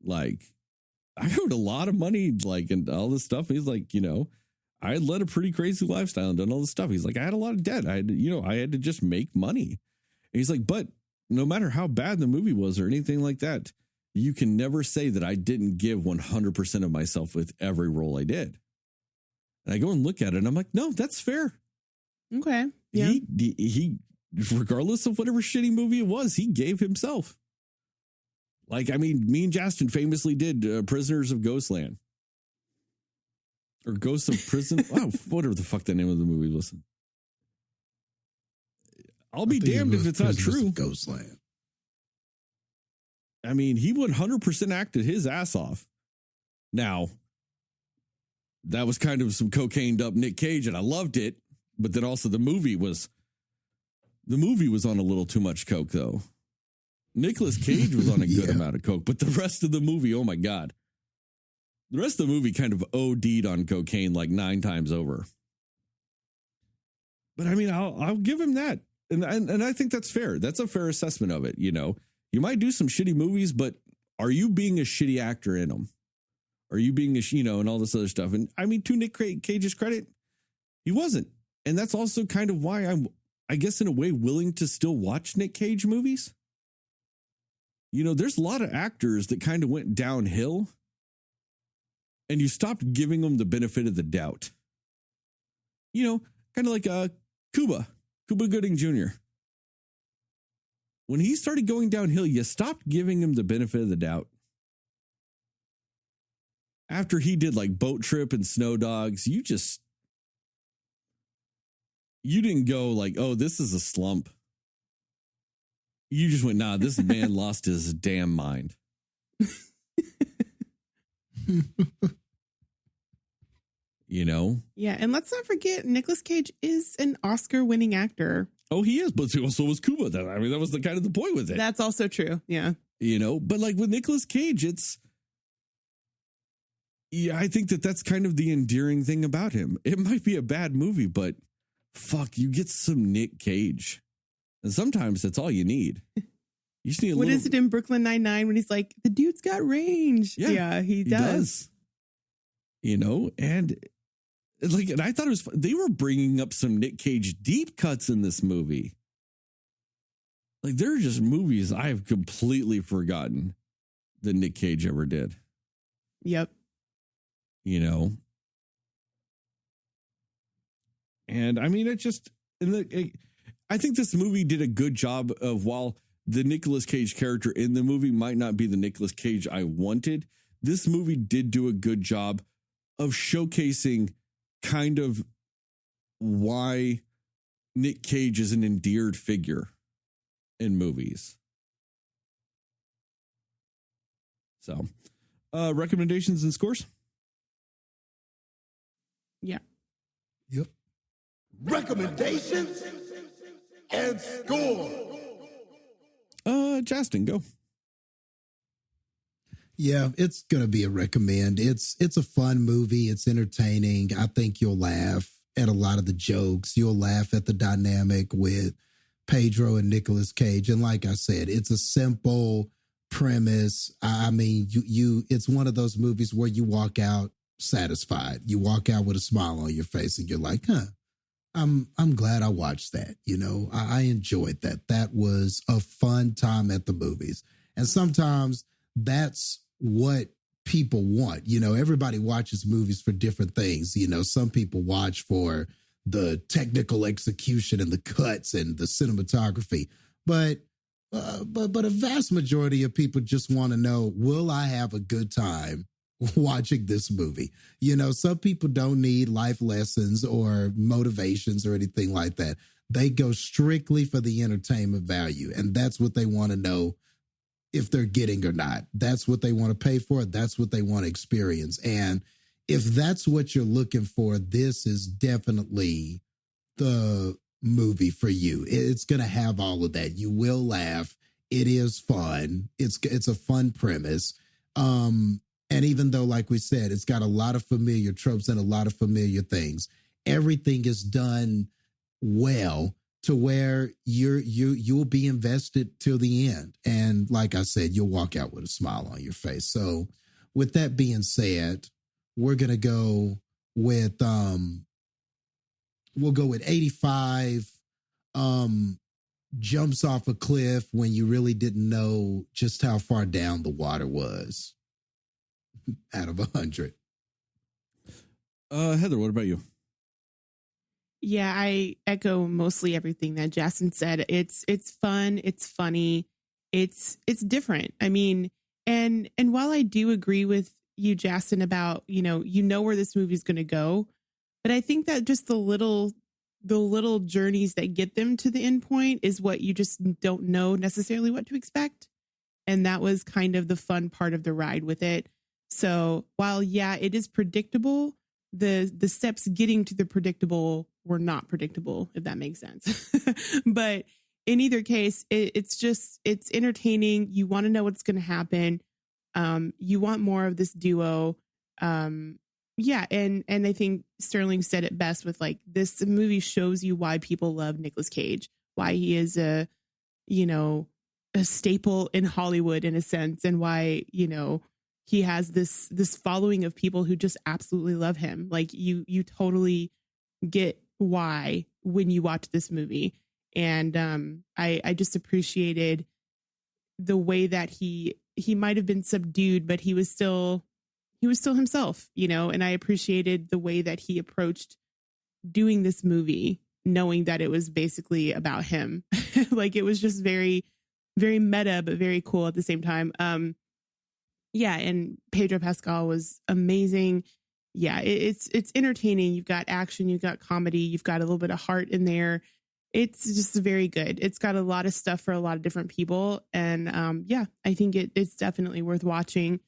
Like, I owed a lot of money, like, and all this stuff. He's like, you know, I had led a pretty crazy lifestyle and done all this stuff. He's like, I had a lot of debt. I had to just make money. And he's like, but no matter how bad the movie was or anything like that, you can never say that I didn't give 100% of myself with every role I did. And I go and look at it and I'm like, no, that's fair. Okay. Yeah. He regardless of whatever shitty movie it was, he gave himself. Like, I mean, me and Jastin famously did Prisoners of Ghostland. Or Ghosts of Prison. Wow, whatever the fuck the name of the movie was. I'll be damned if it's not true. Ghostland. I mean, he 100% acted his ass off. Now, that was kind of some cocained up Nick Cage, and I loved it. But then also the movie was on a little too much coke, though. Nicolas Cage was on a good amount of coke, but the rest of the movie, oh my God. The rest of the movie kind of OD'd on cocaine like 9 times over. But I mean, I'll give him that. And I think that's fair. That's a fair assessment of it. You know, you might do some shitty movies, but are you being a shitty actor in them? Are you being and all this other stuff? And I mean, to Nick Cage's credit, he wasn't. And that's also kind of why I'm, I guess, in a way, willing to still watch Nick Cage movies. You know, there's a lot of actors that kind of went downhill and you stopped giving them the benefit of the doubt. You know, kind of like Cuba Gooding Jr. When he started going downhill, you stopped giving him the benefit of the doubt. After he did like Boat Trip and Snow Dogs, you didn't go like, oh, this is a slump. You just went, nah, this man lost his damn mind. You know? Yeah, and let's not forget, Nicolas Cage is an Oscar-winning actor. Oh, he is, but so was Cuba. I mean, that was the kind of the point with it. That's also true, yeah. You know, but like with Nicolas Cage, I think that's kind of the endearing thing about him. It might be a bad movie, but fuck, you get some Nick Cage. And sometimes that's all you need. You just need a What little... is it in Brooklyn Nine-Nine when he's like, the dude's got range? Yeah, he does. You know, and I thought it was fun. They were bringing up some Nick Cage deep cuts in this movie. Like, there are just movies I've completely forgotten that Nick Cage ever did. Yep. You know? And I mean, I think this movie did a good job of, while the Nicolas Cage character in the movie might not be the Nicolas Cage I wanted, this movie did do a good job of showcasing kind of why Nick Cage is an endeared figure in movies. So, recommendations and scores? Yeah. Yep. Recommendations and score. Jastin, go. Yeah, it's gonna be a recommend. It's a fun movie. It's entertaining. I think you'll laugh at a lot of the jokes. You'll laugh at the dynamic with Pedro and Nicolas Cage. And like I said, it's a simple premise. I mean, it's one of those movies where you walk out satisfied. You walk out with a smile on your face and you're like, I'm glad I watched that. You know, I enjoyed that. That was a fun time at the movies. And sometimes that's what people want. You know, everybody watches movies for different things. You know, some people watch for the technical execution and the cuts and the cinematography, but a vast majority of people just want to know, will I have a good time watching this movie? You know, some people don't need life lessons or motivations or anything like that. They go strictly for the entertainment value, and that's what they want to know if they're getting or not. That's what they want to pay for. That's what they want to experience. And if that's what you're looking for, this is definitely the movie for you. It's going to have all of that. You will laugh. It is fun. It's a fun premise. And even though, like we said, it's got a lot of familiar tropes and a lot of familiar things, everything is done well to where you'll be invested till the end. And like I said, you'll walk out with a smile on your face. So with that being said, we're going to go with, we'll go with 85, jumps off a cliff when you really didn't know just how far down the water was out of 100. Heather, what about you? Yeah, I echo mostly everything that Jastin said. It's fun, it's funny, it's different. I mean, and while I do agree with you, Jastin, about, you know where this movie is going to go, but I think that just the little journeys that get them to the end point is what you just don't know necessarily what to expect. And that was kind of the fun part of the ride with it. So while, yeah, it is predictable, the steps getting to the predictable were not predictable, if that makes sense. But in either case, it's entertaining. You want to know what's going to happen. You want more of this duo. yeah, and I think Sterling said it best with like, this movie shows you why people love Nicolas Cage, why he is a, you know, a staple in Hollywood in a sense, and why, you know, he has this following of people who just absolutely love him. Like you totally get why when you watch this movie. And I just appreciated the way that he might have been subdued, but he was still himself, you know, and I appreciated the way that he approached doing this movie, knowing that it was basically about him. Like it was just very, very meta, but very cool at the same time. Yeah. And Pedro Pascal was amazing. Yeah. It's entertaining. You've got action, you've got comedy, you've got a little bit of heart in there. It's just very good. It's got a lot of stuff for a lot of different people. And yeah, I think it's definitely worth watching.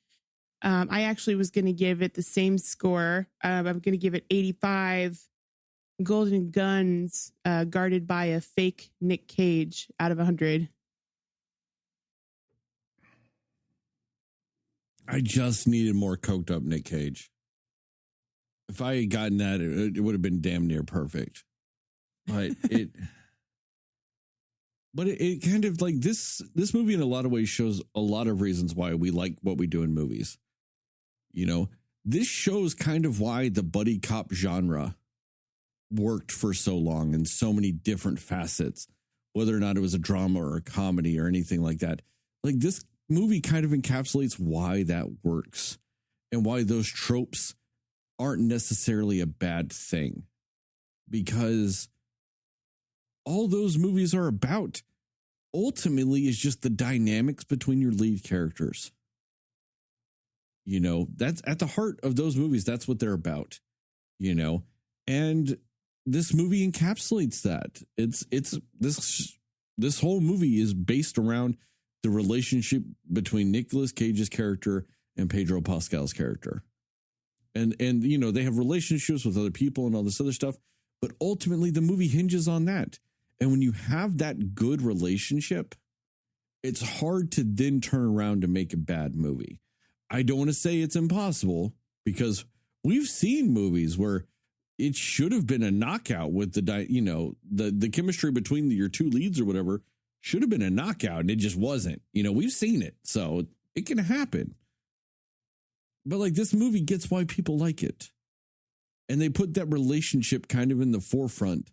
I actually was going to give it the same score. I'm going to give it 85 golden guns guarded by a fake Nick Cage out of 100. I just needed more coked up Nick Cage. If I had gotten that, it would have been damn near perfect. But it kind of like this movie in a lot of ways shows a lot of reasons why we like what we do in movies. You know, this shows kind of why the buddy cop genre worked for so long in so many different facets, whether or not it was a drama or a comedy or anything like that. Like this movie kind of encapsulates why that works and why those tropes aren't necessarily a bad thing, because all those movies are about ultimately is just the dynamics between your lead characters. You know, that's at the heart of those movies. That's what they're about, you know, and this movie encapsulates that. It's this whole movie is based around the relationship between Nicolas Cage's character and Pedro Pascal's character. And you know, they have relationships with other people and all this other stuff, but ultimately the movie hinges on that. And when you have that good relationship, it's hard to then turn around to make a bad movie. I don't want to say it's impossible, because we've seen movies where it should have been a knockout with the chemistry between your two leads or whatever should have been a knockout, and it just wasn't. You know, we've seen it, so it can happen. But like this movie gets why people like it. And they put that relationship kind of in the forefront.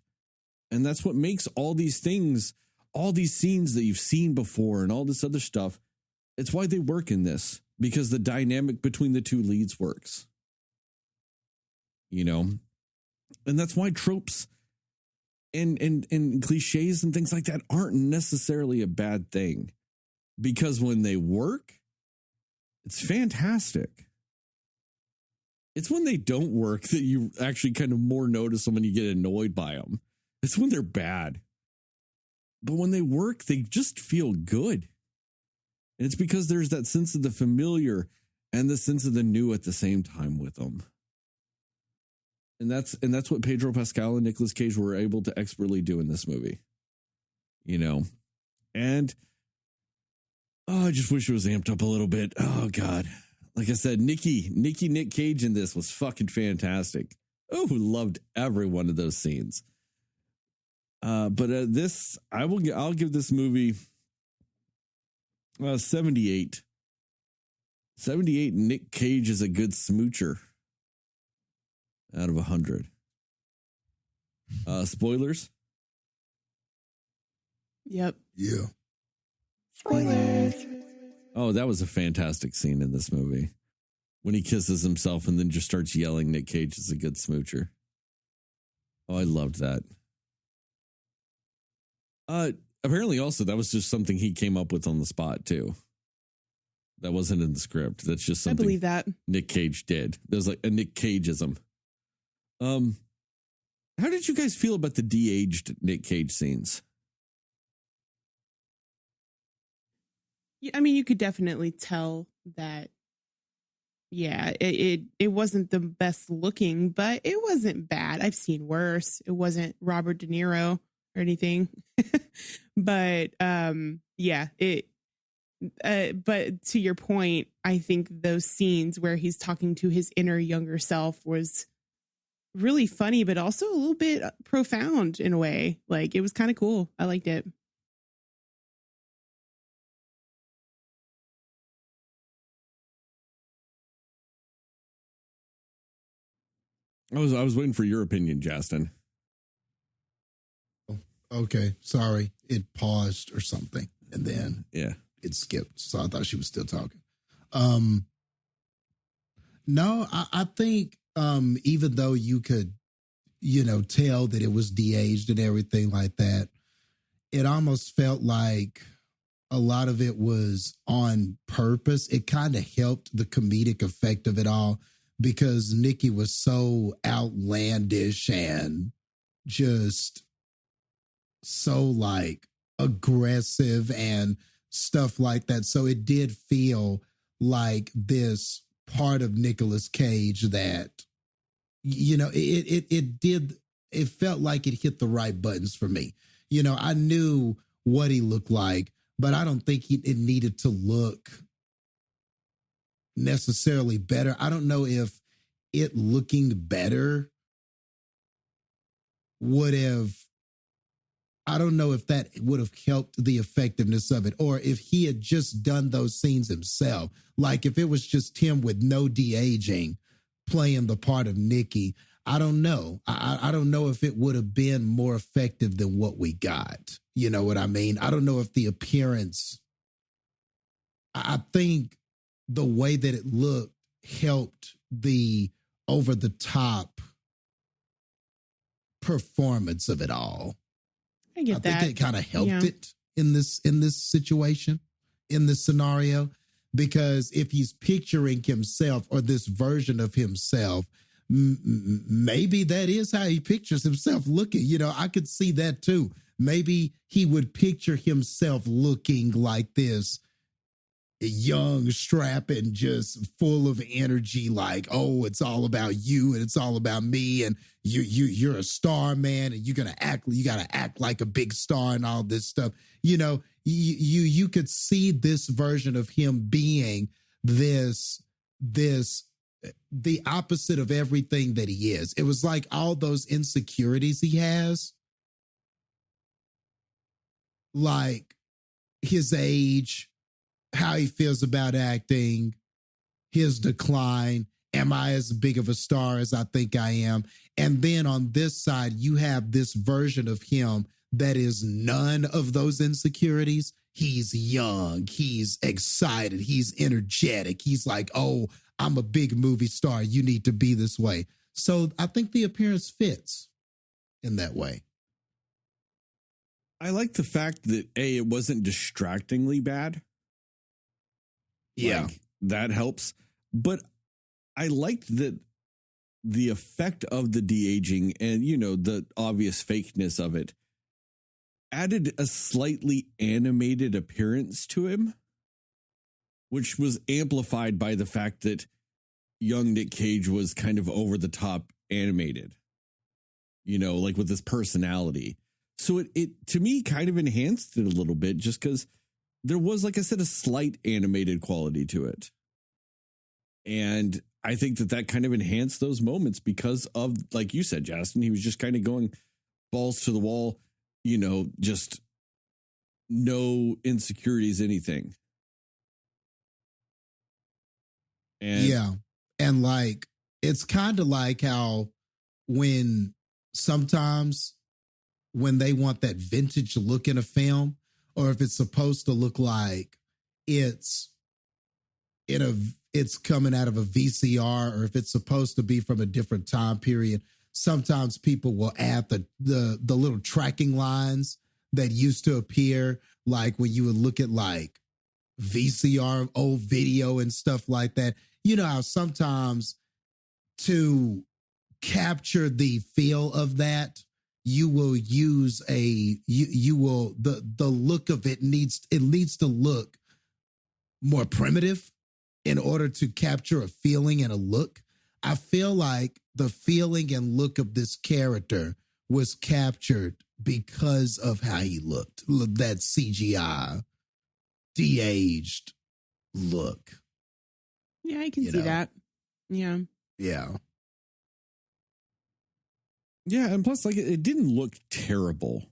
And that's what makes all these things, all these scenes that you've seen before and all this other stuff, it's why they work in this, because the dynamic between the two leads works. You know? And that's why tropes and cliches and things like that aren't necessarily a bad thing. Because when they work, it's fantastic. It's when they don't work that you actually kind of more notice them and you get annoyed by them. It's when they're bad. But when they work, they just feel good. And it's because there's that sense of the familiar and the sense of the new at the same time with them. And that's what Pedro Pascal and Nicolas Cage were able to expertly do in this movie. You know? And I just wish it was amped up a little bit. Oh, God. Like I said, Nick Cage in this was fucking fantastic. Oh, loved every one of those scenes. But I'll give this movie 78. 78. Nick Cage is a good smoocher out of 100. Spoilers. Yep. Yeah. Spoilers. Oh, that was a fantastic scene in this movie when he kisses himself and then just starts yelling Nick Cage is a good smoocher. Oh, I loved that. Apparently also that was just something he came up with on the spot too. That wasn't in the script. That's just something I believe that Nick Cage did. There's like a Nick Cageism. How did you guys feel about the de-aged Nick Cage scenes? I mean, you could definitely tell that, yeah, it wasn't the best looking, but it wasn't bad. I've seen worse. It wasn't Robert De Niro or anything. But yeah, But to your point, I think those scenes where he's talking to his inner younger self was really funny, but also a little bit profound in a way. Like, it was kind of cool. I liked it. I was waiting for your opinion, Jastin. Okay, sorry. It paused or something, and then Yeah. it skipped. So I thought she was still talking. No, I think even though you could, tell that it was de-aged and everything like that, it almost felt like a lot of it was on purpose. It kind of helped the comedic effect of it all because Nikki was so outlandish and just so like aggressive and stuff like that. So it did feel like this part of Nicolas Cage that, it felt like it hit the right buttons for me. I knew what he looked like, but I don't think it needed to look necessarily better. I don't know if it looking better I don't know if that would have helped the effectiveness of it, or if he had just done those scenes himself. Like if it was just him with no de-aging playing the part of Nikki, I don't know. I don't know if it would have been more effective than what we got. You know what I mean? I don't know if the appearance, I think the way that it looked helped the over the top performance of it all. I get that. I think it kind of helped it in this situation, in this scenario, because if he's picturing himself or this version of himself, maybe that is how he pictures himself looking. I could see that too. Maybe he would picture himself looking like this young, strapping, just full of energy, like, oh, it's all about you and it's all about me, and you're a star, man, and you gotta act like a big star and all this stuff. You could see this version of him being this the opposite of everything that he is. It was like all those insecurities he has, like his age, how he feels about acting, his decline. Am I as big of a star as I think I am? And then on this side, you have this version of him that is none of those insecurities. He's young, he's excited, he's energetic. He's like, oh, I'm a big movie star. You need to be this way. So I think the appearance fits in that way. I like the fact that it wasn't distractingly bad. Yeah. Like, that helps. But I liked that the effect of the de-aging and, the obvious fakeness of it added a slightly animated appearance to him, which was amplified by the fact that young Nick Cage was kind of over the top animated, like with his personality. So it to me kind of enhanced it a little bit just because there was, like I said, a slight animated quality to it. And I think that kind of enhanced those moments because of, like you said, Jastin, he was just kind of going balls to the wall, just no insecurities, anything. And yeah. And like, it's kind of like how sometimes when they want that vintage look in a film, or if it's supposed to look like it's coming out of a VCR, or if it's supposed to be from a different time period, sometimes people will add the little tracking lines that used to appear, like when you would look at like VCR old video and stuff like that. You know how sometimes to capture the feel of that, you will use the look of it needs to look more primitive in order to capture a feeling and a look. I feel like the feeling and look of this character was captured because of how he looked, that CGI de-aged look. Yeah, I can You see know. that. Yeah. Yeah. Yeah, and plus, like, it didn't look terrible.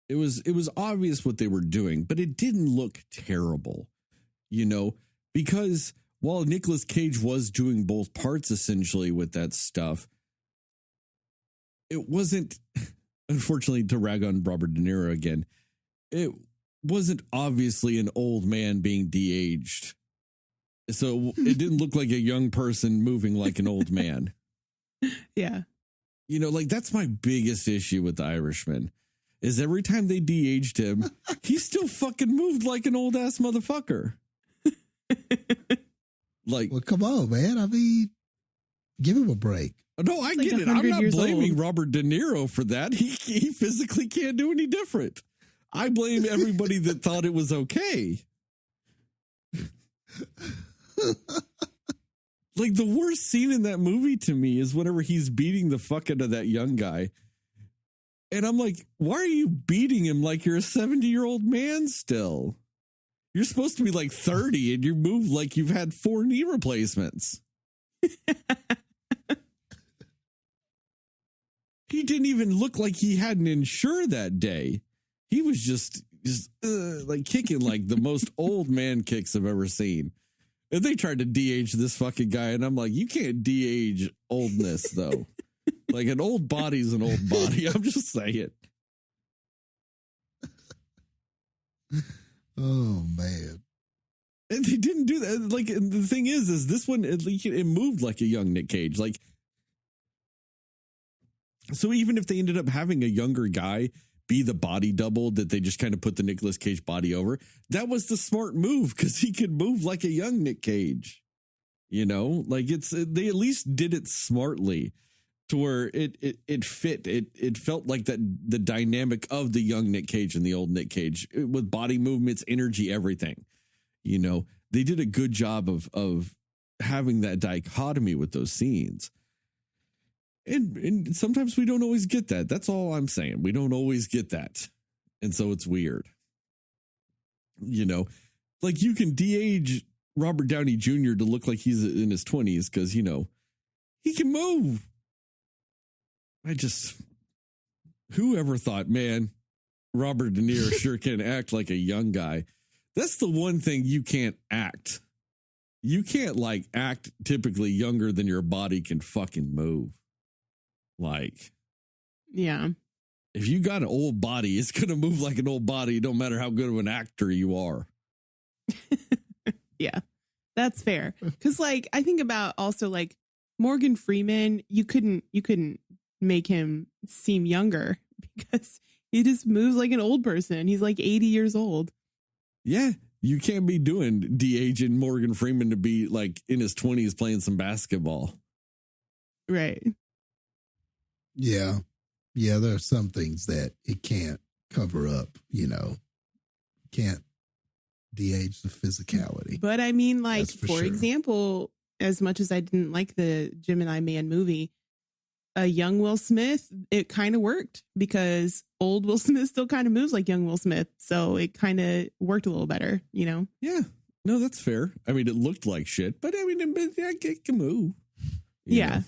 It was obvious what they were doing, but it didn't look terrible, you know, because while Nicolas Cage was doing both parts essentially with that stuff, it wasn't, unfortunately, to rag on Robert De Niro again, it wasn't obviously an old man being de-aged. So it didn't look like a young person moving like an old man. Yeah. You know, like, that's my biggest issue with The Irishman, is every time they de-aged him, he still fucking moved like an old ass motherfucker. Like, Well, come on, man. I mean, give him a break. no, I like get it. 100 I'm not years blaming old. Robert De Niro for that. He physically can't do any different. I blame everybody that thought it was okay. Like, the worst scene in that movie to me is whenever he's beating the fuck out of that young guy. And I'm like, why are you beating him like you're a 70-year-old man still? You're supposed to be like 30 and you move like you've had 4 knee replacements. He didn't even look like he had an insure that day. He was just like kicking like the most old man kicks I've ever seen. And they tried to de-age this fucking guy, and I'm like, you can't de-age oldness, though. Like, an old body's an old body. I'm just saying. Oh, man. And they didn't do that. Like, the thing is this one, it moved like a young Nick Cage. Like, so even if they ended up having a younger guy be the body double that they just kind of put the Nicolas Cage body over, that was the smart move because he could move like a young Nick Cage. You know, like, they at least did it smartly to where it fit. It felt like that the dynamic of the young Nick Cage and the old Nick Cage with body movements, energy, everything. You know, they did a good job of having that dichotomy with those scenes. And sometimes we don't always get that. That's all I'm saying. We don't always get that. And so it's weird. You know, like, you can de-age Robert Downey Jr. to look like he's in his 20s because, you know, he can move. Whoever thought, man, Robert De Niro sure can act like a young guy. That's the one thing you can't act. You can't, like, act typically younger than your body can fucking move. Like, Yeah. if you got an old body, it's going to move like an old body. No matter how good of an actor you are. Yeah. That's fair. Cause, like, I think about also, like, Morgan Freeman, you couldn't make him seem younger because he just moves like an old person. He's like 80 years old. Yeah. You can't be doing de-aging Morgan Freeman to be like in his 20s playing some basketball. Right. Yeah. Yeah, there are some things that it can't cover up, you know. Can't de-age the physicality. But I mean, like, That's for for sure. example, as much as I didn't like the Gemini Man movie, a young Will Smith, it kind of worked because old Will Smith still kind of moves like young Will Smith. So it kind of worked a little better, you know? Yeah. No, that's fair. I mean, it looked like shit, but I mean, it can move. You know?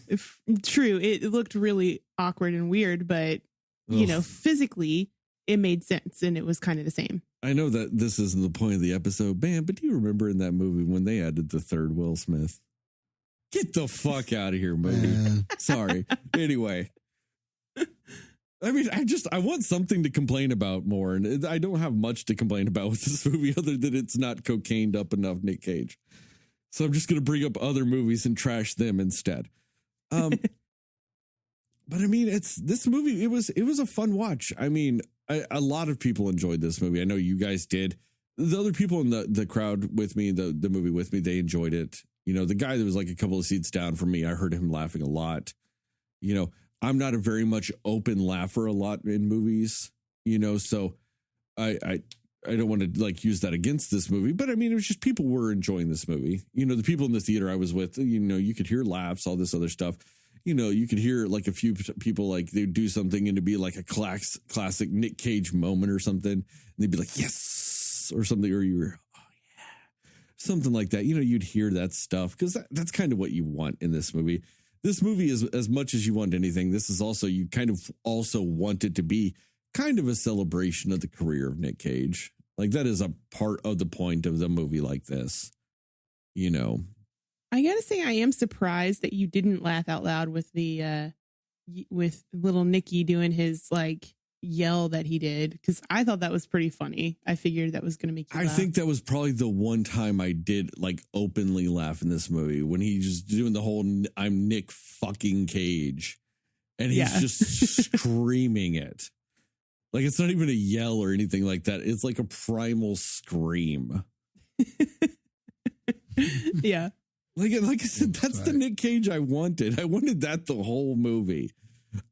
True. It looked really awkward and weird, but, you know, physically it made sense and it was kind of the same. I know that this isn't the point of the episode, man, but do you remember in that movie when they added the third Will Smith? Get the fuck out of here, movie. Man. Sorry. Anyway. I mean, I want something to complain about more, and I don't have much to complain about with this movie other than it's not cocained up enough Nick Cage. So I'm just going to bring up other movies and trash them instead. But I mean, this movie, it was a fun watch. I mean, a lot of people enjoyed this movie. I know you guys did. The other people in the crowd with me, the movie with me, they enjoyed it. You know, the guy that was like a couple of seats down from me, I heard him laughing a lot. You know, I'm not a very much open laugher a lot in movies, you know, so I don't want to like use that against this movie, but I mean, it was just people were enjoying this movie. You know, the people in the theater I was with, you know, you could hear laughs, all this other stuff. You know, you could hear like a few people like they'd do something and it'd be like a classic Nick Cage moment or something. And they'd be like, yes, or something. Or you were, oh something like that. You know, you'd hear that stuff because that's kind of what you want in this movie. This movie is, as much as you want anything, this is also, you kind of also want it to be kind of a celebration of the career of Nick Cage. Like, that is a part of the point of the movie like this, you know. I gotta say, I am surprised that you didn't laugh out loud with the with little Nicky doing his like yell that he did, because I thought that was pretty funny. I figured that was gonna make you laugh. I think that was probably the one time I did like openly laugh in this movie, when he's just doing the whole "I'm Nick fucking Cage," and he's just screaming it. Like, it's not even a yell or anything like that. It's like a primal scream. Yeah. Like I said, that's the Nick Cage I wanted. I wanted that the whole movie.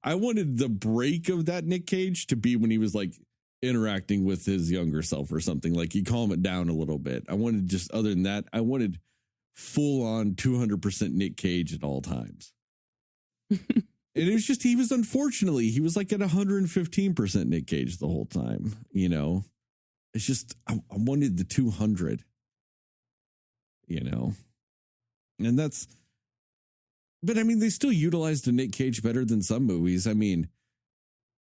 I wanted the break of that Nick Cage to be when he was like interacting with his younger self or something. Like, he calm it down a little bit. I wanted just, other than that, I wanted full on 200% Nick Cage at all times. And it was just, he was like at 115% Nick Cage the whole time, you know. It's just, I wanted the 200, you know. And that's, but I mean, they still utilized a Nick Cage better than some movies. I mean,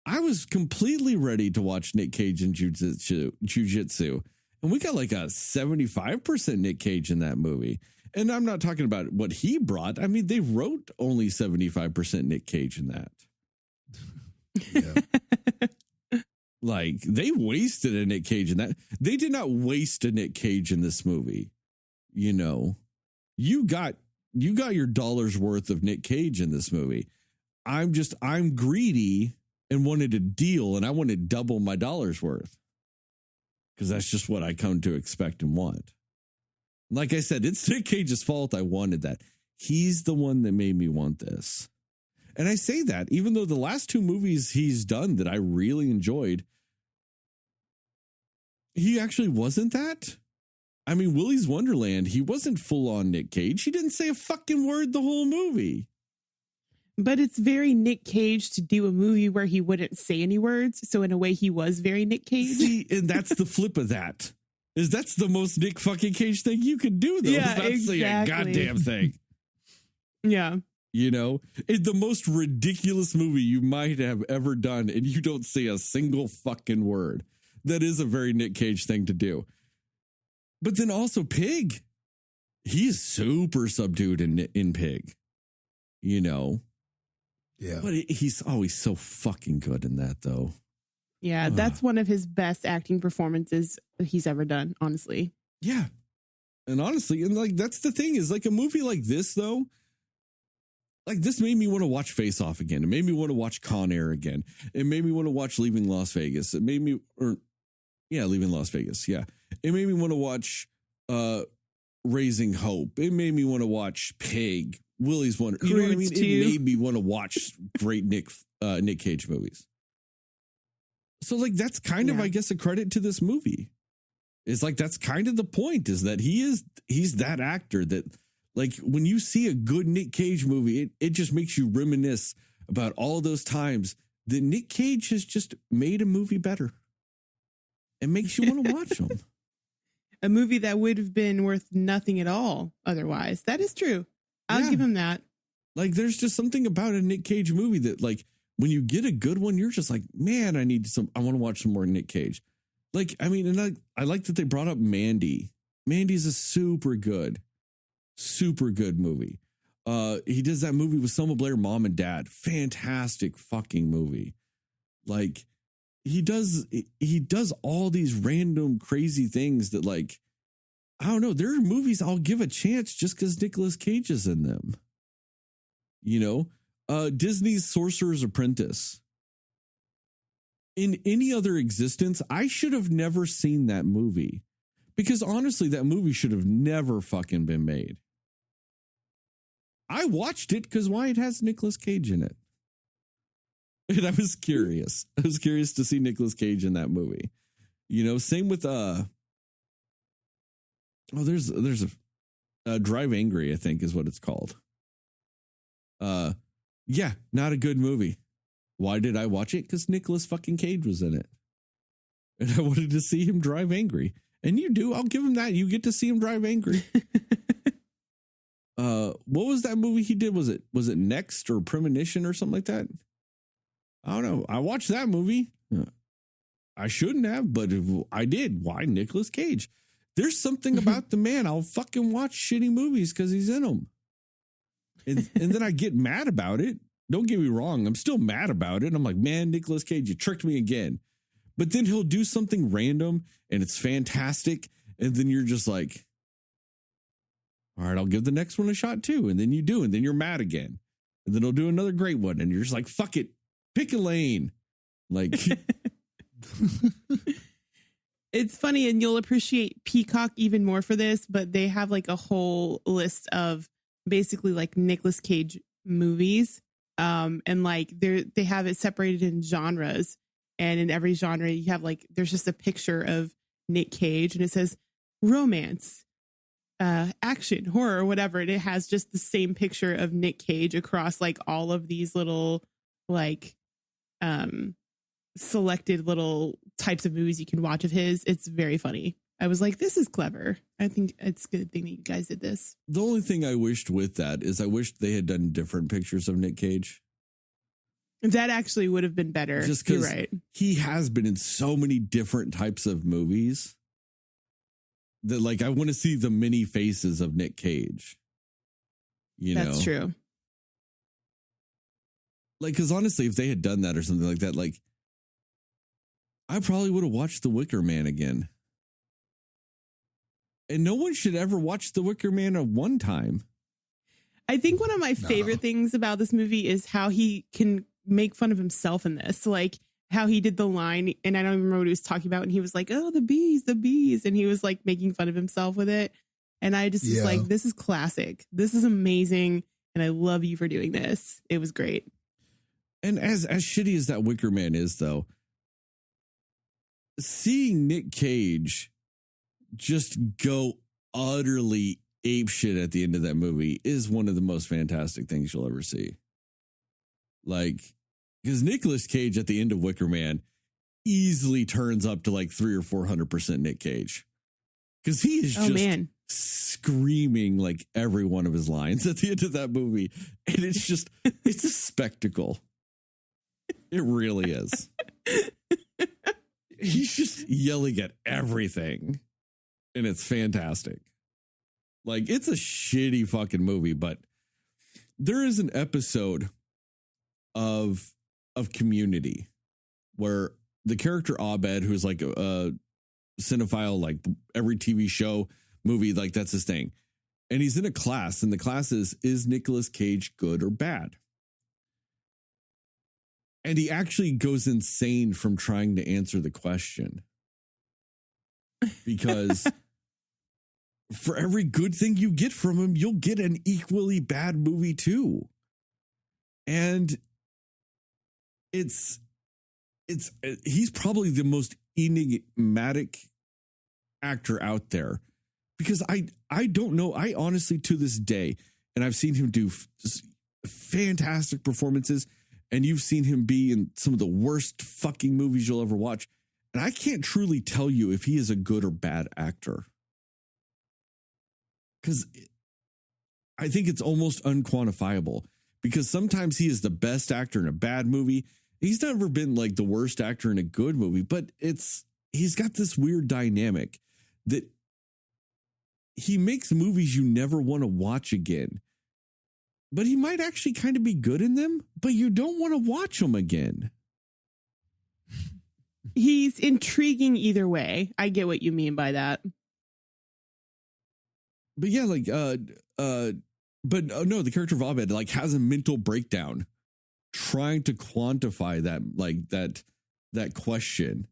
I was completely ready to watch Nick Cage in Jiu-Jitsu, and we got like a 75% Nick Cage in that movie. And I'm not talking about what he brought. I mean, they wrote only 75% Nick Cage in that. Yeah. Like, they wasted a Nick Cage in that. They did not waste a Nick Cage in this movie. You know, you got your dollar's worth of Nick Cage in this movie. I'm greedy and wanted a deal, and I wanted double my dollar's worth, because that's just what I come to expect and want. Like I said, it's Nick Cage's fault I wanted that. He's the one that made me want this. And I say that even though the last two movies he's done that I really enjoyed, he actually wasn't that. I mean, Willy's Wonderland, he wasn't full on Nick Cage. He didn't say a fucking word the whole movie. But it's very Nick Cage to do a movie where he wouldn't say any words. So in a way, he was very Nick Cage. See, and that's the flip of that. That's the most Nick fucking Cage thing you can do, though. Yeah, is not say a goddamn thing. Yeah. You know, it's the most ridiculous movie you might have ever done, and you don't say a single fucking word. That is a very Nick Cage thing to do. But then also Pig. He's super subdued in Pig. You know? Yeah. But he's always so fucking good in that, though. Yeah, that's one of his best acting performances he's ever done, honestly. Yeah. And honestly, and like, that's the thing, is like a movie like this, though, like, this made me want to watch Face Off again. It made me want to watch Con Air again. It made me want to watch Leaving Las Vegas. It made me, Leaving Las Vegas. Yeah. It made me want to watch Raising Hope. It made me want to watch Pig, Willy's Wonder. You know what I mean? It made me want to watch great Nick Cage movies. So like, that's kind of, I guess, a credit to this movie. It's like, that's kind of the point, is that he's that actor that, like, when you see a good Nick Cage movie, it just makes you reminisce about all those times that Nick Cage has just made a movie better. It makes you want to watch them. A movie that would have been worth nothing at all otherwise. That is true. I'll give him that. Like, there's just something about a Nick Cage movie that, like, when you get a good one, you're just like, man, I want to watch some more Nick Cage. Like, I mean, and I like that they brought up Mandy. Mandy's a super good movie. He does that movie with Selma Blair, Mom and Dad. Fantastic fucking movie. Like, he does all these random crazy things that, like, I don't know. There are movies I'll give a chance just because Nicolas Cage is in them. You know, Disney's Sorcerer's Apprentice. In any other existence, I should have never seen that movie, because honestly, that movie should have never fucking been made. I watched it because why? It has Nicolas Cage in it. And I was curious. I was curious to see Nicolas Cage in that movie. You know, same with there's a Drive Angry, I think is what it's called. Yeah, not a good movie. Why did I watch it? Because Nicolas fucking Cage was in it. And I wanted to see him drive angry. And you do. I'll give him that. You get to see him drive angry. What was that movie he did? Was it Next or Premonition or something like that? I don't know. I watched that movie. I shouldn't have, but if I did. Why? Nicolas Cage. There's something about the man. I'll fucking watch shitty movies because he's in them. And then I get mad about it. Don't get me wrong. I'm still mad about it. I'm like, man, Nicolas Cage, you tricked me again. But then he'll do something random and it's fantastic. And then you're just like, all right, I'll give the next one a shot too. And then you do. And then you're mad again. And then he'll do another great one. And you're just like, fuck it. Pick a lane. Like, it's funny, and you'll appreciate Peacock even more for this, but they have like a whole list of basically like Nicolas Cage movies. And like they have it separated in genres. And in every genre you have like, there's just a picture of Nick Cage and it says romance, action, horror, whatever. And it has just the same picture of Nick Cage across like all of these little like selected little types of movies you can watch of his. It's very funny. I was like, this is clever. I think it's a good thing that you guys did this. the only thing I wished with that is I wished they had done different pictures of Nick Cage. That actually would have been better. Just You're because right. he has been in so many different types of movies that like I want to see the many faces of Nick Cage. That's true. Like, because honestly, if they had done that or something like that, like I probably would have watched The Wicker Man again. And no one should ever watch The Wicker Man at one time. I think one of my favorite things about this movie is how he can make fun of himself in this. Like how he did the line, and I don't even remember what he was talking about. And he was like, oh, the bees. And he was like making fun of himself with it. And I just was like, this is classic. This is amazing. And I love you for doing this. It was great. And as shitty as that Wicker Man is, though, seeing Nick Cage just go utterly apeshit at the end of that movie is one of the most fantastic things you'll ever see. Like, because Nicolas Cage at the end of Wicker Man easily turns up to like 300 or 400% Nick Cage. Because he is just screaming like every one of his lines at the end of that movie. And it's just, it's a spectacle. It really is. He's just yelling at everything. And it's fantastic. Like, it's a shitty fucking movie, but there is an episode of Community where the character Abed, who's like a cinephile, like every TV show, movie, like that's his thing. And he's in a class, and the class is Nicolas Cage good or bad? And he actually goes insane from trying to answer the question. Because for every good thing you get from him, you'll get an equally bad movie too. And he's probably the most enigmatic actor out there, because I don't know. I honestly, to this day, and I've seen him do fantastic performances, and you've seen him be in some of the worst fucking movies you'll ever watch. And I can't truly tell you if he is a good or bad actor, because I think it's almost unquantifiable, because sometimes he is the best actor in a bad movie. He's never been like the worst actor in a good movie, but he's got this weird dynamic that he makes movies you never want to watch again, but he might actually kind of be good in them, but you don't want to watch them again. He's intriguing either way. I get what you mean by that. But yeah, like, no, the character of Abed like has a mental breakdown trying to quantify that, like that question.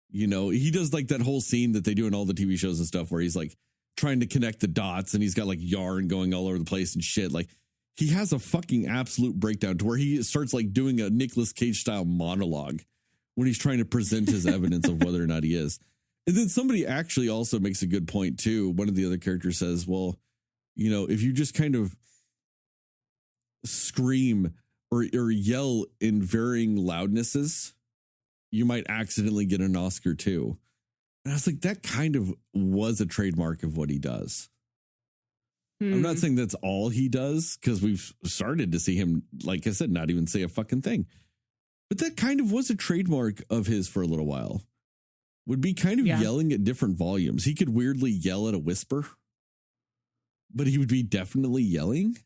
You know, he does like that whole scene that they do in all the TV shows and stuff where he's like trying to connect the dots, and he's got like yarn going all over the place and shit. Like, he has a fucking absolute breakdown to where he starts like doing a Nicolas Cage style monologue when he's trying to present his evidence of whether or not he is. And then somebody actually also makes a good point too. One of the other characters says, well, you know, if you just kind of scream or yell in varying loudnesses, you might accidentally get an Oscar too. And I was like, that kind of was a trademark of what he does. I'm not saying that's all he does, because we've started to see him, like I said, not even say a fucking thing. But that kind of was a trademark of his for a little while. Would be kind of yelling at different volumes. He could weirdly yell at a whisper, but he would be definitely yelling.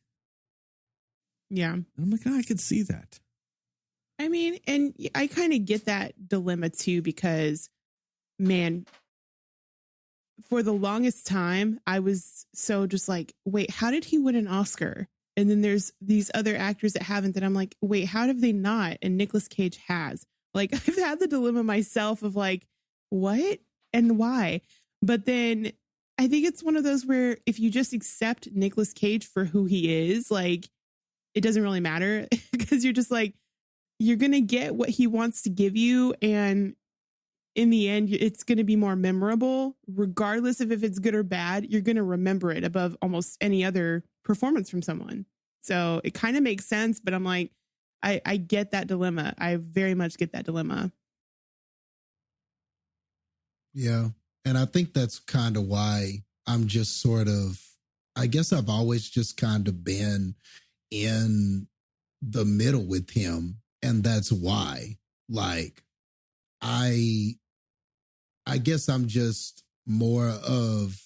Yeah. And I'm like, oh, I could see that. I mean, and I kind of get that dilemma too, because, man, for the longest time, I was so just like, wait, how did he win an Oscar? And then there's these other actors that haven't, that I'm like, wait, how have they not? And Nicolas Cage has. Like, I've had the dilemma myself of like, what and why? But then I think it's one of those where if you just accept Nicolas Cage for who he is, like, it doesn't really matter, because you're just like, you're going to get what he wants to give you. And in the end, it's going to be more memorable, regardless of if it's good or bad. You're going to remember it above almost any other performance from someone. So it kind of makes sense, but I'm like, I get that dilemma. I very much get that dilemma. Yeah. And I think that's kind of why I'm just sort of, I guess I've always just kind of been in the middle with him. And that's why, like, I guess I'm just more of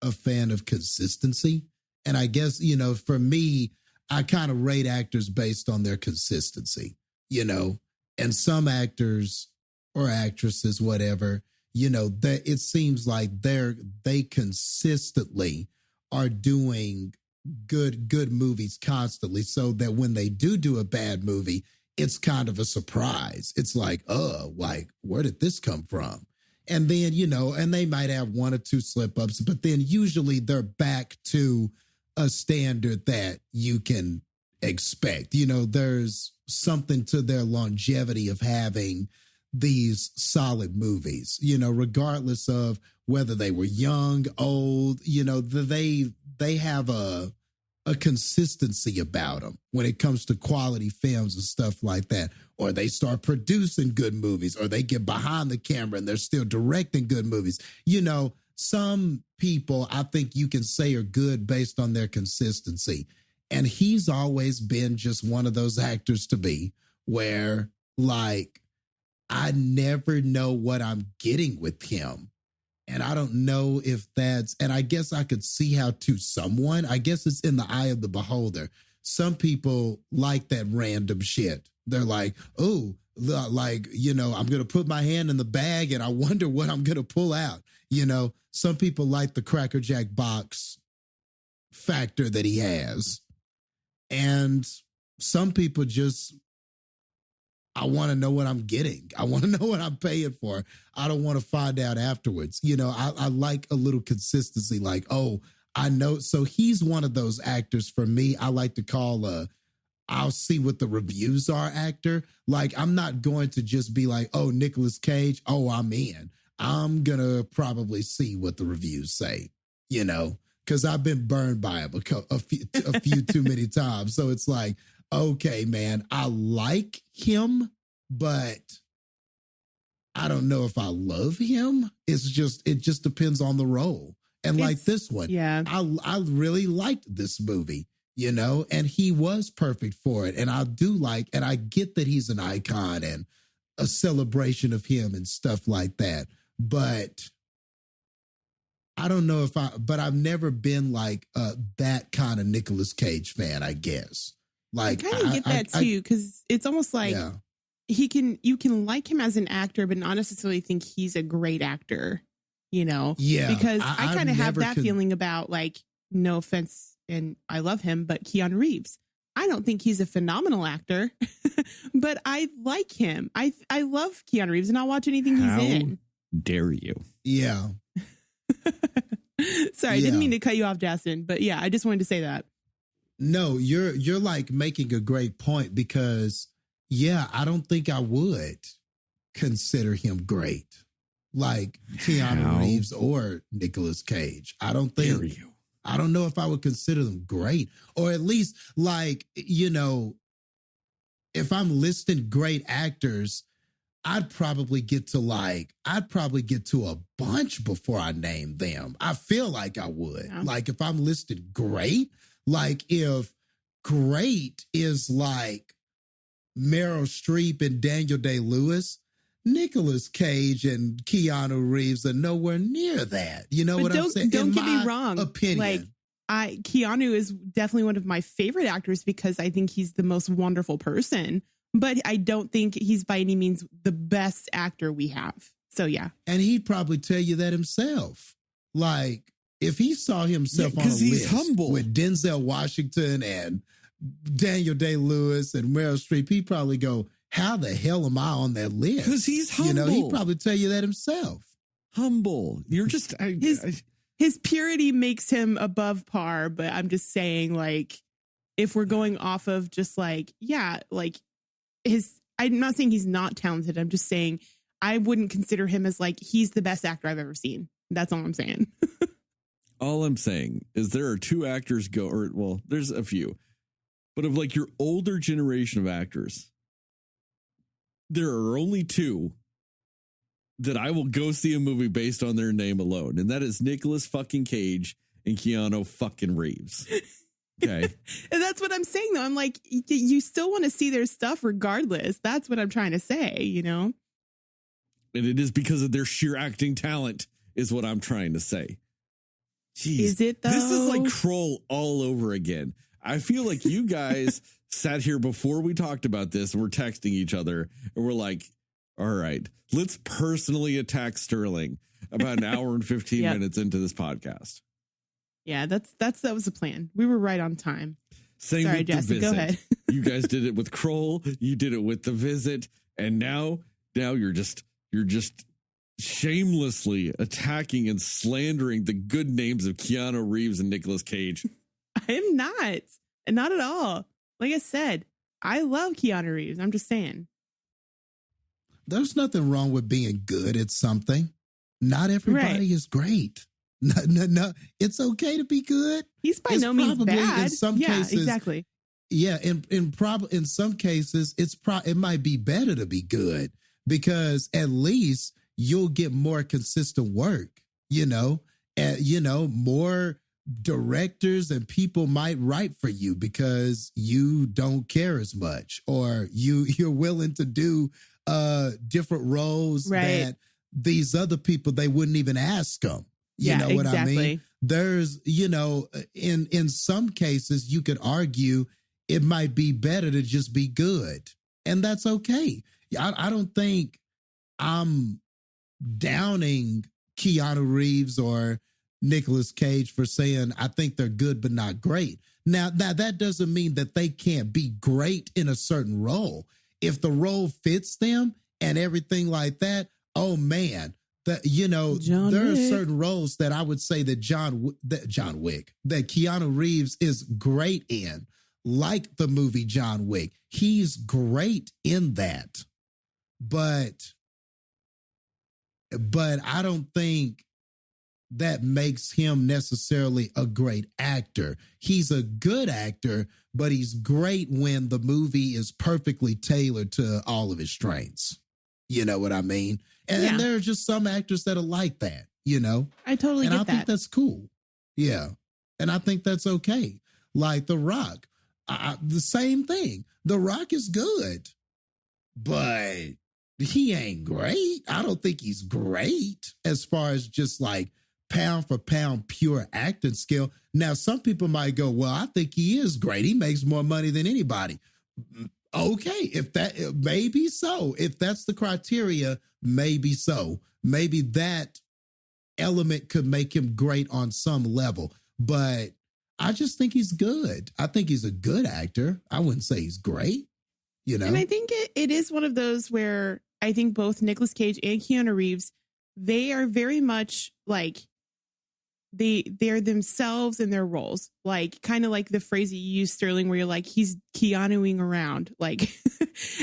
a fan of consistency. And I guess, you know, for me, I kind of rate actors based on their consistency, you know, and some actors or actresses, whatever, you know, that it seems like they consistently are doing good movies constantly, so that when they do a bad movie, it's kind of a surprise. It's like, like, where did this come from? And then, you know, and they might have one or two slip ups, but then usually they're back to a standard that you can expect. You know, there's something to their longevity of having these solid movies, you know, regardless of whether they were young, old, you know, they have a consistency about them when it comes to quality films and stuff like that. Or they start producing good movies, or they get behind the camera and they're still directing good movies. You know, some people I think you can say are good based on their consistency. And he's always been just one of those actors to me where, like, I never know what I'm getting with him. And I don't know if that's, and I guess I could see how to someone, I guess it's in the eye of the beholder. Some people like that random shit. They're like, oh, like, you know, I'm going to put my hand in the bag and I wonder what I'm going to pull out. You know, some people like the Cracker Jack box factor that he has. And some people just, I want to know what I'm getting. I want to know what I'm paying for. I don't want to find out afterwards. You know, I like a little consistency, like, oh, I know. So he's one of those actors for me. I like to call I'll see what the reviews are actor. Like, I'm not going to just be like, oh, Nicolas Cage. Oh, I'm in. I'm going to probably see what the reviews say, you know, because I've been burned by him a few too many times. So it's like, okay, man, I like him, but I don't know if I love him. It just depends on the role. And like this one, yeah, I really liked this movie, you know, and he was perfect for it. And I do like, and I get that he's an icon and a celebration of him and stuff like that. But I don't know but I've never been like that kind of Nicolas Cage fan, I guess. Like, I kind of get that too, because it's almost like you can like him as an actor, but not necessarily think he's a great actor, you know? Yeah. Because I kind of have that feeling about, like, no offense, and I love him, but Keanu Reeves. I don't think he's a phenomenal actor, but I like him. I love Keanu Reeves, and I'll watch anything he's in. Dare you? Yeah. Sorry, I didn't mean to cut you off, Jastin, but yeah, I just wanted to say that. No, you're like making a great point, because I don't think I would consider him great, like Keanu Reeves or Nicolas Cage. I don't think. I don't know if I would consider them great, or at least, like, you know, if I'm listing great actors, I'd probably get to a bunch before I name them. I feel like I would. Yeah. Like if I'm listed great, like if great is like Meryl Streep and Daniel Day-Lewis, Nicolas Cage and Keanu Reeves are nowhere near that. You know what I'm saying? Don't get me my wrong. Opinion. Like Keanu is definitely one of my favorite actors because I think he's the most wonderful person. But I don't think he's by any means the best actor we have. So, yeah. And he'd probably tell you that himself. Like, if he saw himself on a list humble with Denzel Washington and Daniel Day-Lewis and Meryl Streep, he'd probably go, how the hell am I on that list? Because he's humble. You know, he'd probably tell you that himself. Humble. You're just... His purity makes him above par, but I'm just saying, like, if we're going off of just like, yeah, like, I'm not saying he's not talented. I'm just saying I wouldn't consider him as like he's the best actor I've ever seen. That's all I'm saying. All I'm saying is there are two actors there's a few, but of like your older generation of actors, there are only two that I will go see a movie based on their name alone, and that is Nicolas fucking Cage and Keanu fucking Reeves. Okay. And that's what I'm saying, though. I'm like, you still want to see their stuff regardless. That's what I'm trying to say, you know? And it is because of their sheer acting talent is what I'm trying to say. Jeez. Is it, though? This is like Kroll all over again. I feel like you guys sat here before we talked about this and we're texting each other and we're like, all right, let's personally attack Sterling about an hour and 15 minutes into this podcast. Yeah, that was the plan. We were right on time. Same Sorry, with Jastin, The Visit. go ahead. You guys did it with Kroll. You did it with The Visit. And now you're just shamelessly attacking and slandering the good names of Keanu Reeves and Nicolas Cage. I am not at all. Like I said, I love Keanu Reeves. I'm just saying. There's nothing wrong with being good at something. Not everybody is great. No, it's okay to be good. He's by no means bad. In some cases, exactly. Yeah, in some cases, it might be better to be good because at least you'll get more consistent work. You know, more directors and people might write for you because you don't care as much, or you're willing to do different roles that these other people they wouldn't even ask them. You know what I mean? There's, in some cases, you could argue it might be better to just be good. And that's okay. I don't think I'm downing Keanu Reeves or Nicolas Cage for saying I think they're good but not great. Now that doesn't mean that they can't be great in a certain role. If the role fits them and everything like that, oh man. That there are certain roles that I would say that that Keanu Reeves is great in, like the movie John Wick. He's great in that, but I don't think that makes him necessarily a great actor. He's a good actor, but he's great when the movie is perfectly tailored to all of his strengths. You know what I mean? And there are just some actors that are like that, I totally get that. And I think that's cool. Yeah. And I think that's okay. Like The Rock, the same thing. The Rock is good, but he ain't great. I don't think he's great as far as just like pound for pound pure acting skill. Now, some people might go, well, I think he is great. He makes more money than anybody. Okay, maybe so. If that's the criteria, maybe so. Maybe that element could make him great on some level. But I just think he's good. I think he's a good actor. I wouldn't say he's great, And I think it is one of those where I think both Nicolas Cage and Keanu Reeves, they are very much like they're themselves in their roles, like kind of like the phrase that you use, Sterling, where you're like, he's Keanuing around, like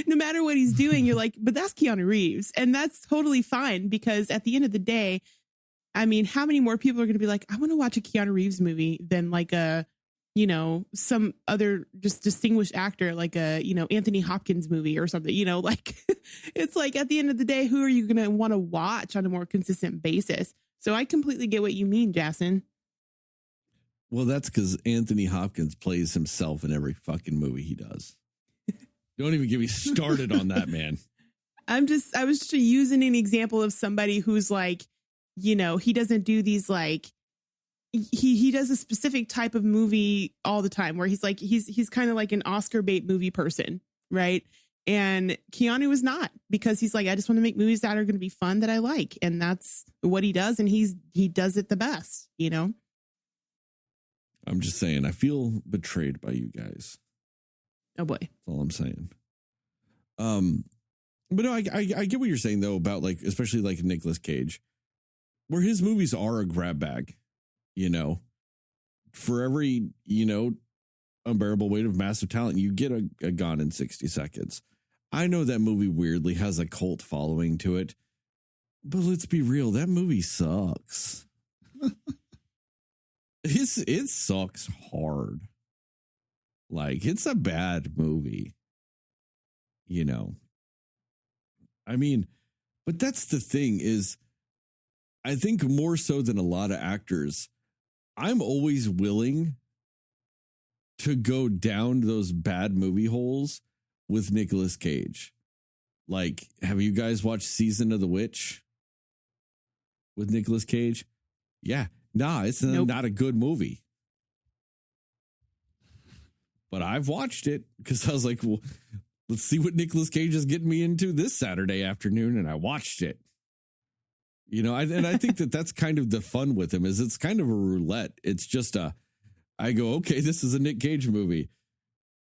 no matter what he's doing, you're like, but that's Keanu Reeves. And that's totally fine, because at the end of the day, I mean, how many more people are going to be like, I want to watch a Keanu Reeves movie than like a some other just distinguished actor, like a, Anthony Hopkins movie or something, like it's like at the end of the day, who are you going to want to watch on a more consistent basis? So I completely get what you mean, Jastin. Well, that's because Anthony Hopkins plays himself in every fucking movie he does. Don't even get me started on that, man. I was just using an example of somebody who's like, he doesn't do these like, he does a specific type of movie all the time where he's like, he's kind of like an Oscar bait movie person. Right. And Keanu is not, because he's like, I just want to make movies that are going to be fun that I like. And that's what he does. And he does it the best, I'm just saying, I feel betrayed by you guys. Oh boy. That's all I'm saying. But no, I get what you're saying though about like, especially like Nicolas Cage, where his movies are a grab bag, for every, unbearable weight of massive talent, you get a Gone in 60 Seconds. I know that movie weirdly has a cult following to it, but let's be real, that movie sucks. It sucks hard. Like, it's a bad movie, I mean, but that's the thing is, I think more so than a lot of actors, I'm always willing to go down those bad movie holes with Nicolas Cage. Like, have you guys watched Season of the Witch with Nicolas Cage? Yeah. Nah, it's not a good movie. But I've watched it because I was like, well, let's see what Nicolas Cage is getting me into this Saturday afternoon. And I watched it. I think that's kind of the fun with him is it's kind of a roulette. It's just I go, okay, this is a Nick Cage movie.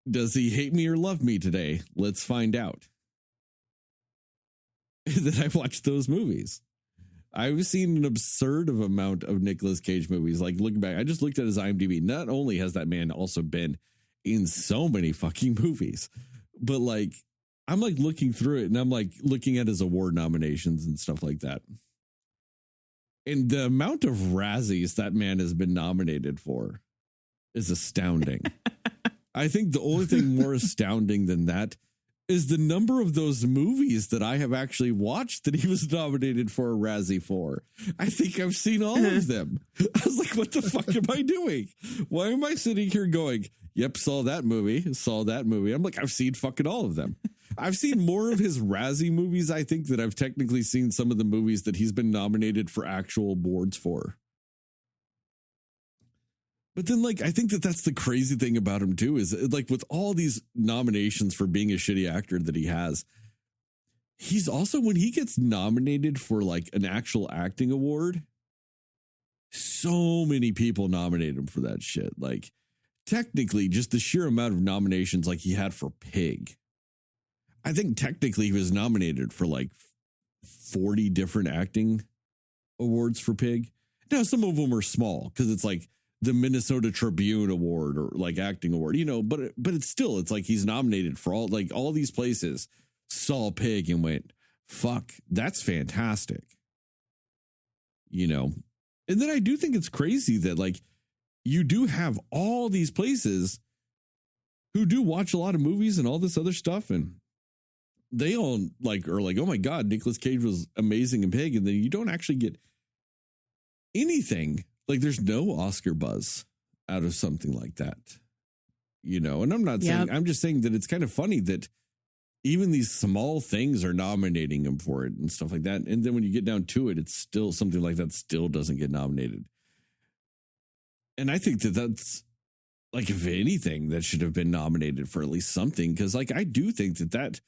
Does he hate me or love me today? Let's find out. And then I watched those movies. I've seen an absurd amount of Nicolas Cage movies. Like, looking back, I just looked at his IMDb. Not only has that man also been in so many fucking movies, but like, I'm like looking through it and I'm like looking at his award nominations and stuff like that. And the amount of Razzies that man has been nominated for is astounding. I think the only thing more astounding than that is the number of those movies that I have actually watched that he was nominated for a Razzie for. I think I've seen all of them. I was like, what the fuck am I doing? Why am I sitting here going, yep, saw that movie. I'm like, I've seen fucking all of them. I've seen more of his Razzie movies, I think, that I've technically seen some of the movies that he's been nominated for actual awards for. But then, like, I think that's the crazy thing about him, too, is like with all these nominations for being a shitty actor that he has, he's also, when he gets nominated for like an actual acting award, so many people nominate him for that shit. Like, technically, just the sheer amount of nominations like he had for Pig. I think technically he was nominated for like 40 different acting awards for Pig. Now, some of them are small because it's like the Minnesota Tribune Award or like acting award, but it's still, it's like he's nominated for all these places, saw Pig and went, fuck, that's fantastic. And then I do think it's crazy that like you do have all these places who do watch a lot of movies and all this other stuff, and they all like are like, oh my God, Nicolas Cage was amazing in Pig, and then you don't actually get anything. Like, there's no Oscar buzz out of something like that, and I'm not saying, I'm just saying that it's kind of funny that even these small things are nominating him for it and stuff like that. And then when you get down to it, it's still something like that still doesn't get nominated. And I think that's like, if anything, that should have been nominated for at least something. Cause like, I do think that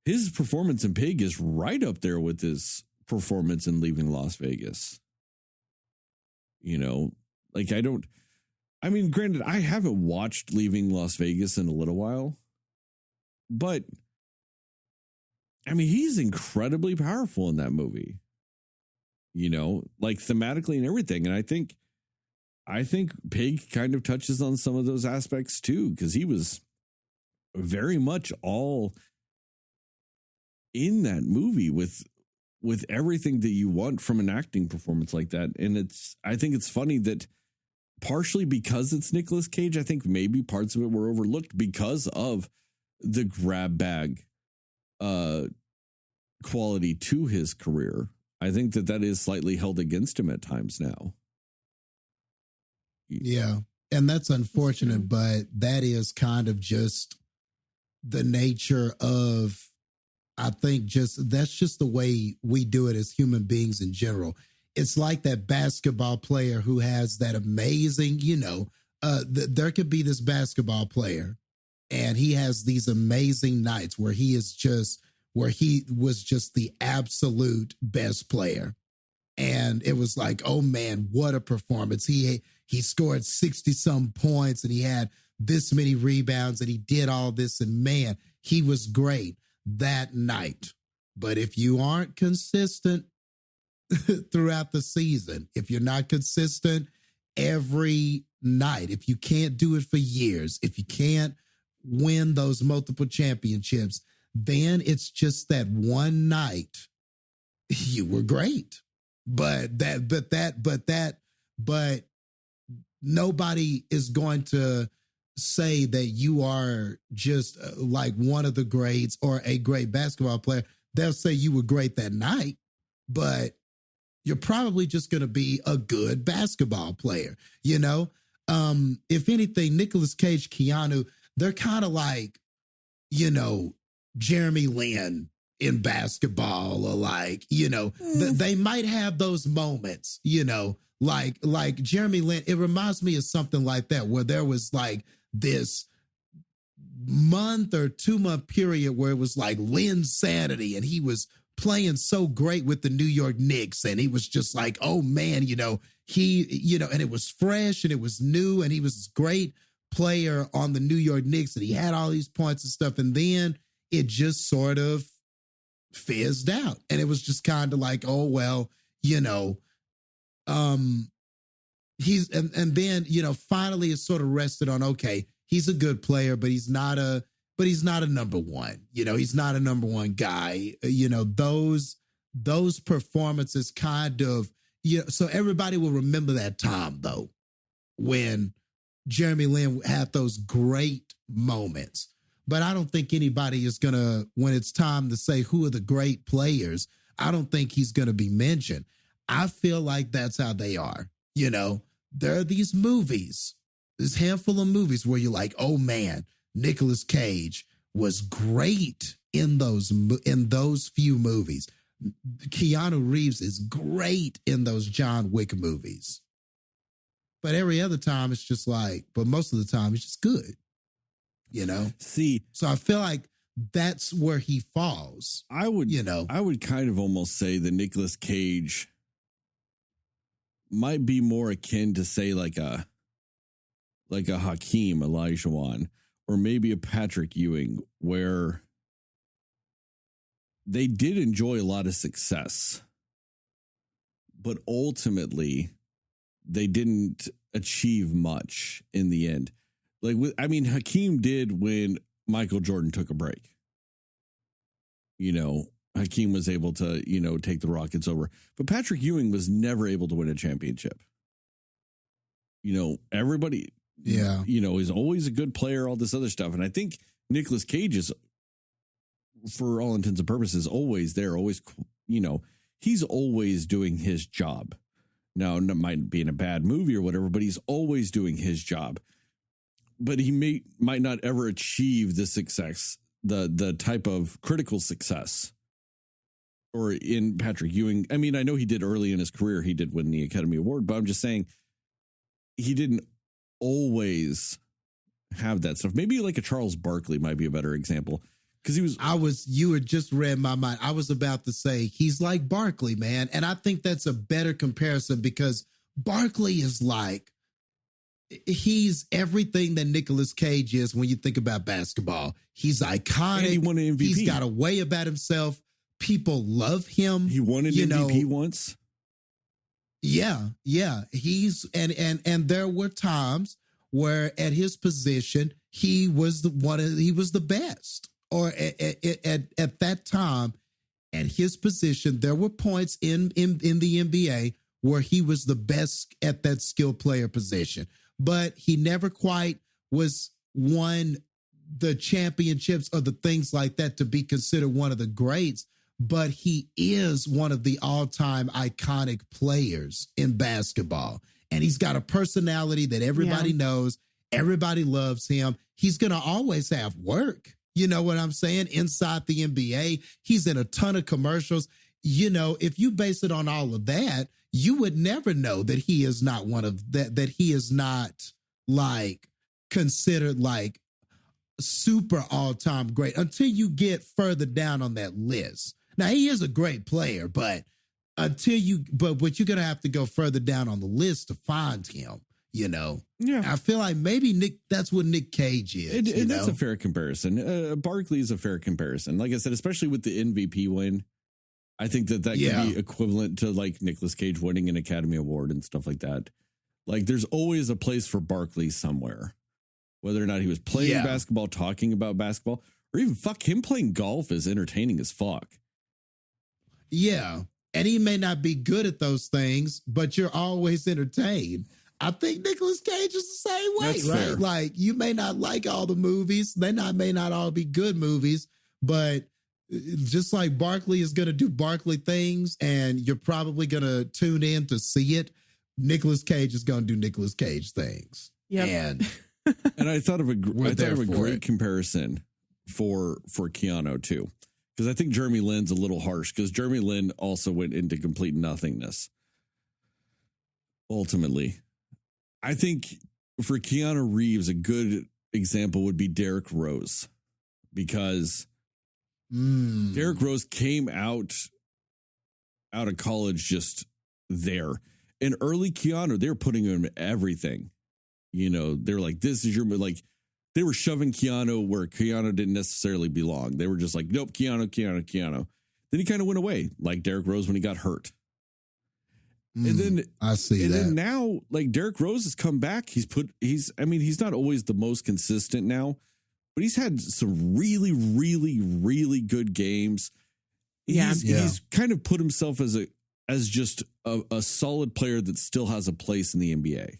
his performance in Pig is right up there with his performance in Leaving Las Vegas. Like granted, I haven't watched Leaving Las Vegas in a little while, but he's incredibly powerful in that movie, like thematically and everything. And I think Pig kind of touches on some of those aspects too, because he was very much all in that movie with everything that you want from an acting performance like that. And I think it's funny that partially because it's Nicolas Cage. I think maybe parts of it were overlooked because of the grab bag quality to his career. I think that is slightly held against him at times now. Yeah. And that's unfortunate, but that is kind of just the nature of, I think that's just the way we do it as human beings in general. It's like that basketball player who has that amazing, there could be this basketball player and he has these amazing nights where he was just the absolute best player. And it was like, oh man, what a performance. He scored 60 some points and he had this many rebounds and he did all this, and man, he was great that night. But if you aren't consistent throughout the season, if you're not consistent every night, if you can't do it for years, if you can't win those multiple championships, then it's just that one night you were great. But nobody is going to say that you are just like one of the greats or a great basketball player. They'll say you were great that night, but you're probably just going to be a good basketball player. If anything, Nicolas Cage, Keanu, they're kind of like, Jeremy Lin in basketball, or like, they might have those moments, like Jeremy Lin. It reminds me of something like that, where there was like this month or 2 month period where it was like Lin's sanity, and he was playing so great with the New York Knicks, and he was just like, oh man, and it was fresh and it was new, and he was this great player on the New York Knicks, and he had all these points and stuff, and then it just sort of fizzed out, and it was just kind of like, oh well, he's and then finally it's sort of rested on, okay, he's a good player, but he's not a number one. He's not a number one guy. Those performances kind of, so everybody will remember that time though, when Jeremy Lin had those great moments. But I don't think anybody is going to, when it's time to say who are the great players, I don't think he's going to be mentioned. I feel like that's how they are. There are these movies, this handful of movies where you're like, oh man, Nicolas Cage was great in those few movies. Keanu Reeves is great in those John Wick movies. But every other time it's just like, but most of the time it's just good. See, so I feel like that's where he falls. I would kind of almost say that Nicolas Cage might be more akin to say like a Hakeem Olajuwon, or maybe a Patrick Ewing, where they did enjoy a lot of success, but ultimately they didn't achieve much in the end. Hakeem did when Michael Jordan took a break. Hakeem was able to, take the Rockets over. But Patrick Ewing was never able to win a championship. Everybody, is always a good player, all this other stuff. And I think Nicolas Cage is, for all intents and purposes, always there, always, he's always doing his job. Now, it might be in a bad movie or whatever, but he's always doing his job. But he might not ever achieve the success, the type of critical success. Or in Patrick Ewing, I know he did early in his career, he did win the Academy Award, but I'm just saying he didn't always have that stuff. Maybe like a Charles Barkley might be a better example, because you had just read my mind. I was about to say he's like Barkley, man, and I think that's a better comparison, because Barkley is like, he's everything that Nicolas Cage is when you think about basketball. He's iconic. And he won an MVP. He's got a way about himself. People love him. He won an MVP once. Yeah. He's and there were times where at his position he was the best. Or at that time, at his position, there were points in the NBA where he was the best at that skill player position, but he never quite was won the championships or the things like that to be considered one of the greats. But he is one of the all-time iconic players in basketball. And he's got a personality that everybody knows. Everybody loves him. He's going to always have work. You know what I'm saying? Inside the NBA, he's in a ton of commercials. You know, if you base it on all of that, you would never know that he is not one of that he is not like considered like super all-time great until you get further down on that list. Now, he is a great player, but what you're going to have to go further down on the list to find him, you know? Yeah. I feel like maybe that's what Nick Cage is. And that's a fair comparison. Barkley is a fair comparison. Like I said, especially with the MVP win, I think that could be equivalent to like Nicolas Cage winning an Academy Award and stuff like that. Like there's always a place for Barkley somewhere, whether or not he was playing basketball, talking about basketball, or even him playing golf is entertaining as fuck. Yeah. And he may not be good at those things, but you're always entertained. I think Nicolas Cage is the same way, That's right? fair. Like you may not like all the movies. They may not all be good movies, but just like Barkley is going to do Barkley things and you're probably going to tune in to see it, Nicolas Cage is going to do Nicolas Cage things. Yeah. And I thought of a great it. comparison for Keanu too. Because I think Jeremy Lin's a little harsh because Jeremy Lin also went into complete nothingness. Ultimately, I think for Keanu Reeves, a good example would be Derrick Rose because Derrick Rose came out of college just there. In early Keanu, they were putting him in everything. You know, they're like, this is your, like, they were shoving Keanu where Keanu didn't necessarily belong. They were just like, nope, Keanu. Then he kind of went away, like Derrick Rose when he got hurt. And then I see and that. then now, like Derrick Rose has come back. He's not always the most consistent now, but he's had some really, really, really good games. He's kind of put himself as just a solid player that still has a place in the NBA.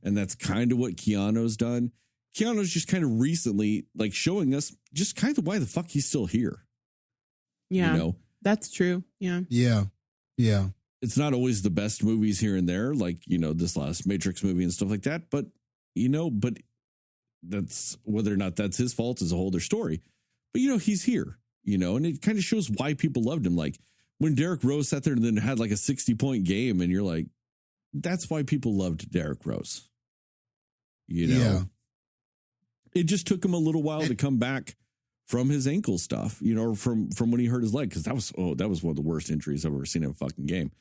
And that's kind of what Keanu's done. Keanu's just kind of recently like showing us just kind of why the fuck he's still here. Yeah, you know? That's true. Yeah. Yeah. It's not always the best movies here and there, like, you know, this last Matrix movie and stuff like that. But, you know, that's whether or not that's his fault is a whole other story. But, you know, he's here, you know, and it kind of shows why people loved him. Like when Derrick Rose sat there and then had like a 60-point game and you're like, that's why people loved Derrick Rose. You know? Yeah. It just took him a little while to come back from his ankle stuff, you know, from when he hurt his leg, because that was one of the worst injuries I've ever seen in a fucking game.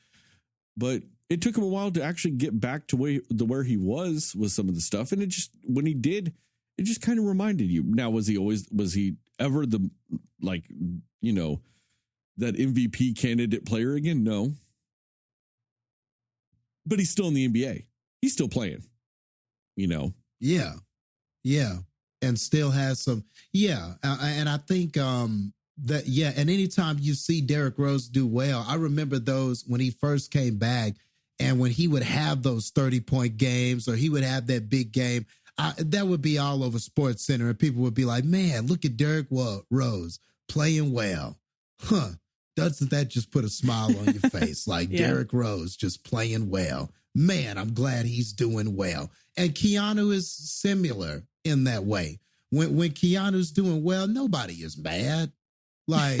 But it took him a while to actually get back to where he was with some of the stuff, and when he did, it just kind of reminded you. Now, was he ever the, like, you know, that MVP candidate player again? No, but he's still in the NBA. He's still playing, you know. Yeah. And still has some, and I think and anytime you see Derrick Rose do well, I remember those when he first came back and when he would have those 30-point games or he would have that big game, that would be all over Sports Center and people would be like, man, look at Derrick Rose playing well. Huh. Doesn't that just put a smile on your face? Like Derrick Rose just playing well. Man, I'm glad he's doing well. And Keanu is similar in that way. When Keanu's doing well, nobody is mad. Like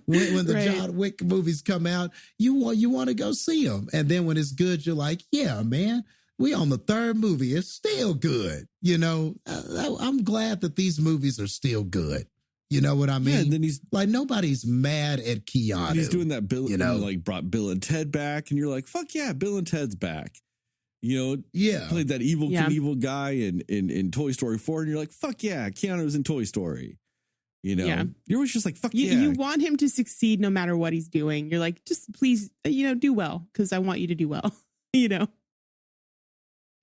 when the John Wick movies come out, you want to go see them. And then when it's good, you're like, yeah, man, we on the third movie. It's still good. You know, I'm glad that these movies are still good. You know what I mean? Yeah, and then he's like, nobody's mad at Keanu. He's doing that Bill, you know, like brought Bill and Ted back, and you're like, fuck yeah, Bill and Ted's back. You know, played that evil Knievel guy in Toy Story 4, and you're like, fuck yeah, Keanu's in Toy Story. You know, you're always just like, fuck yeah. You want him to succeed no matter what he's doing. You're like, just please, you know, do well because I want you to do well, you know?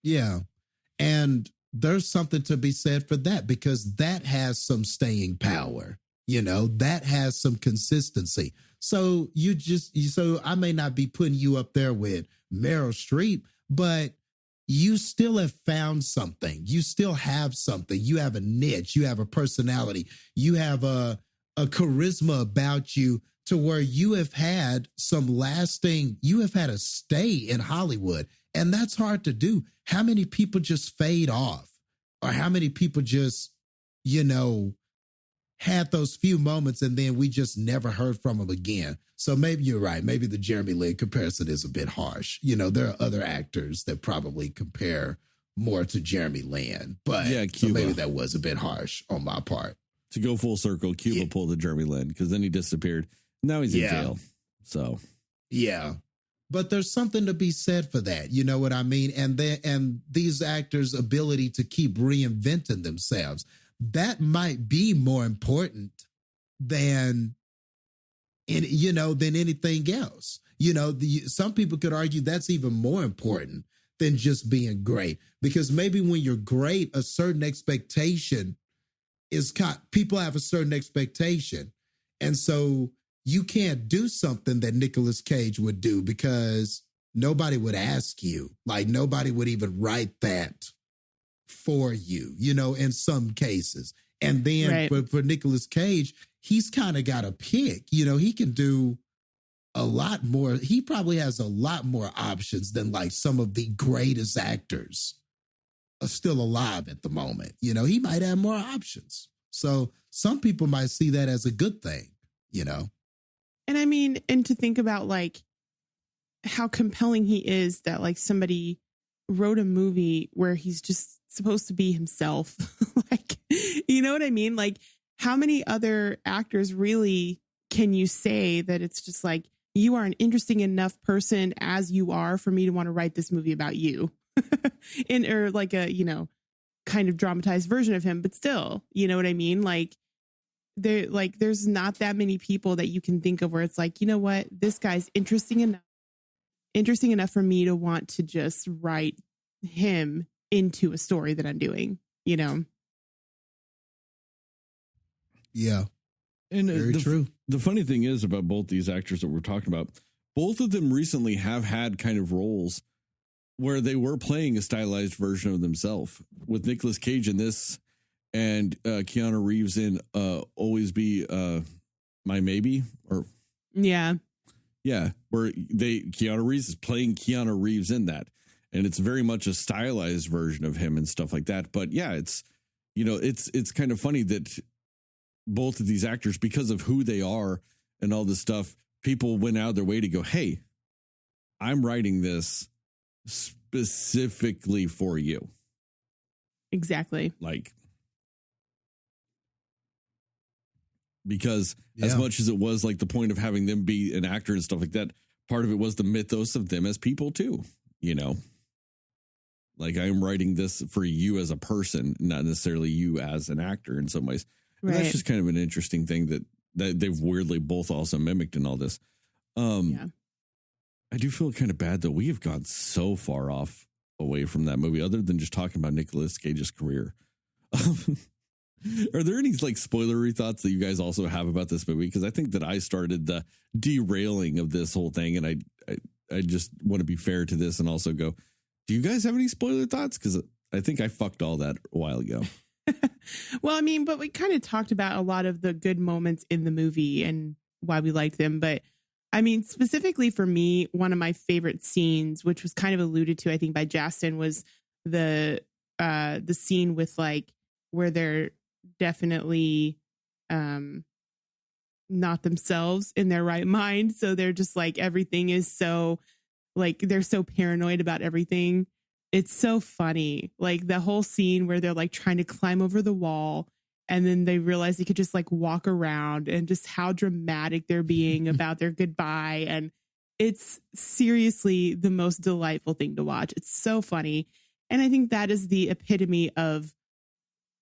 Yeah. And there's something to be said for that because that has some staying power, you know, that has some consistency. So so I may not be putting you up there with Meryl Streep, but you still have found something. You still have something. You have a niche. You have a personality. You have a charisma about you to where you have had you have had a stay in Hollywood. And that's hard to do. How many people just fade off? Or how many people just, had those few moments and then we just never heard from them again? So maybe you're right. Maybe the Jeremy Lin comparison is a bit harsh. There are other actors that probably compare more to Jeremy Lin, but yeah, so maybe that was a bit harsh on my part. To go full circle, Cuba pulled the Jeremy Lin because then he disappeared. Now he's in jail. So yeah. But there's something to be said for that. You know what I mean? And these actors' ability to keep reinventing themselves, that might be more important than anything else. Some people could argue that's even more important than just being great, because maybe when you're great, a certain expectation people have a certain expectation. And so you can't do something that Nicolas Cage would do because nobody would ask you. Like, nobody would even write that for you, in some cases. And then for Nicolas Cage, he's kind of got a pick. He can do a lot more. He probably has a lot more options than like some of the greatest actors are still alive at the moment. He might have more options. So some people might see that as a good thing, And I mean, and to think about like how compelling he is that like somebody wrote a movie where he's just supposed to be himself. Like, you know what I mean? Like, how many other actors really can you say that it's just like, you are an interesting enough person as you are for me to want to write this movie about you? Or like a, kind of dramatized version of him, but still, you know what I mean? Like, there's not that many people that you can think of where it's like, you know what, this guy's interesting enough for me to want to just write him into a story that I'm doing, Yeah. And very true. The funny thing is about both these actors that we're talking about, both of them recently have had kind of roles where they were playing a stylized version of themselves, with Nicolas Cage in this and Keanu Reeves in Always Be My Maybe, or yeah, where Keanu Reeves is playing Keanu Reeves in that, and it's very much a stylized version of him and stuff like that. But yeah, it's it's kind of funny that both of these actors, because of who they are and all this stuff, people went out of their way to go, hey, I'm writing this specifically for you. Exactly. Like, because as much as it was like the point of having them be an actor and stuff like that, part of it was the mythos of them as people too, like, I'm writing this for you as a person, not necessarily you as an actor in some ways. And that's just kind of an interesting thing that they've weirdly both also mimicked in all this. I do feel kind of bad though. We have gone so far off away from that movie, other than just talking about Nicolas Cage's career. Are there any like spoilery thoughts that you guys also have about this movie? Because I think that I started the derailing of this whole thing, and I just want to be fair to this and also go, do you guys have any spoiler thoughts? Because I think I fucked all that a while ago. Well, I mean, but we kind of talked about a lot of the good moments in the movie and why we liked them. But I mean, specifically for me, one of my favorite scenes, which was kind of alluded to, I think, by Jastin, was the scene with like where they're definitely not themselves in their right mind. So they're just like, everything is so like, they're so paranoid about everything. It's so funny. Like the whole scene where they're like trying to climb over the wall and then they realize they could just like walk around, and just how dramatic they're being about their goodbye. And it's seriously the most delightful thing to watch. It's so funny. And I think that is the epitome of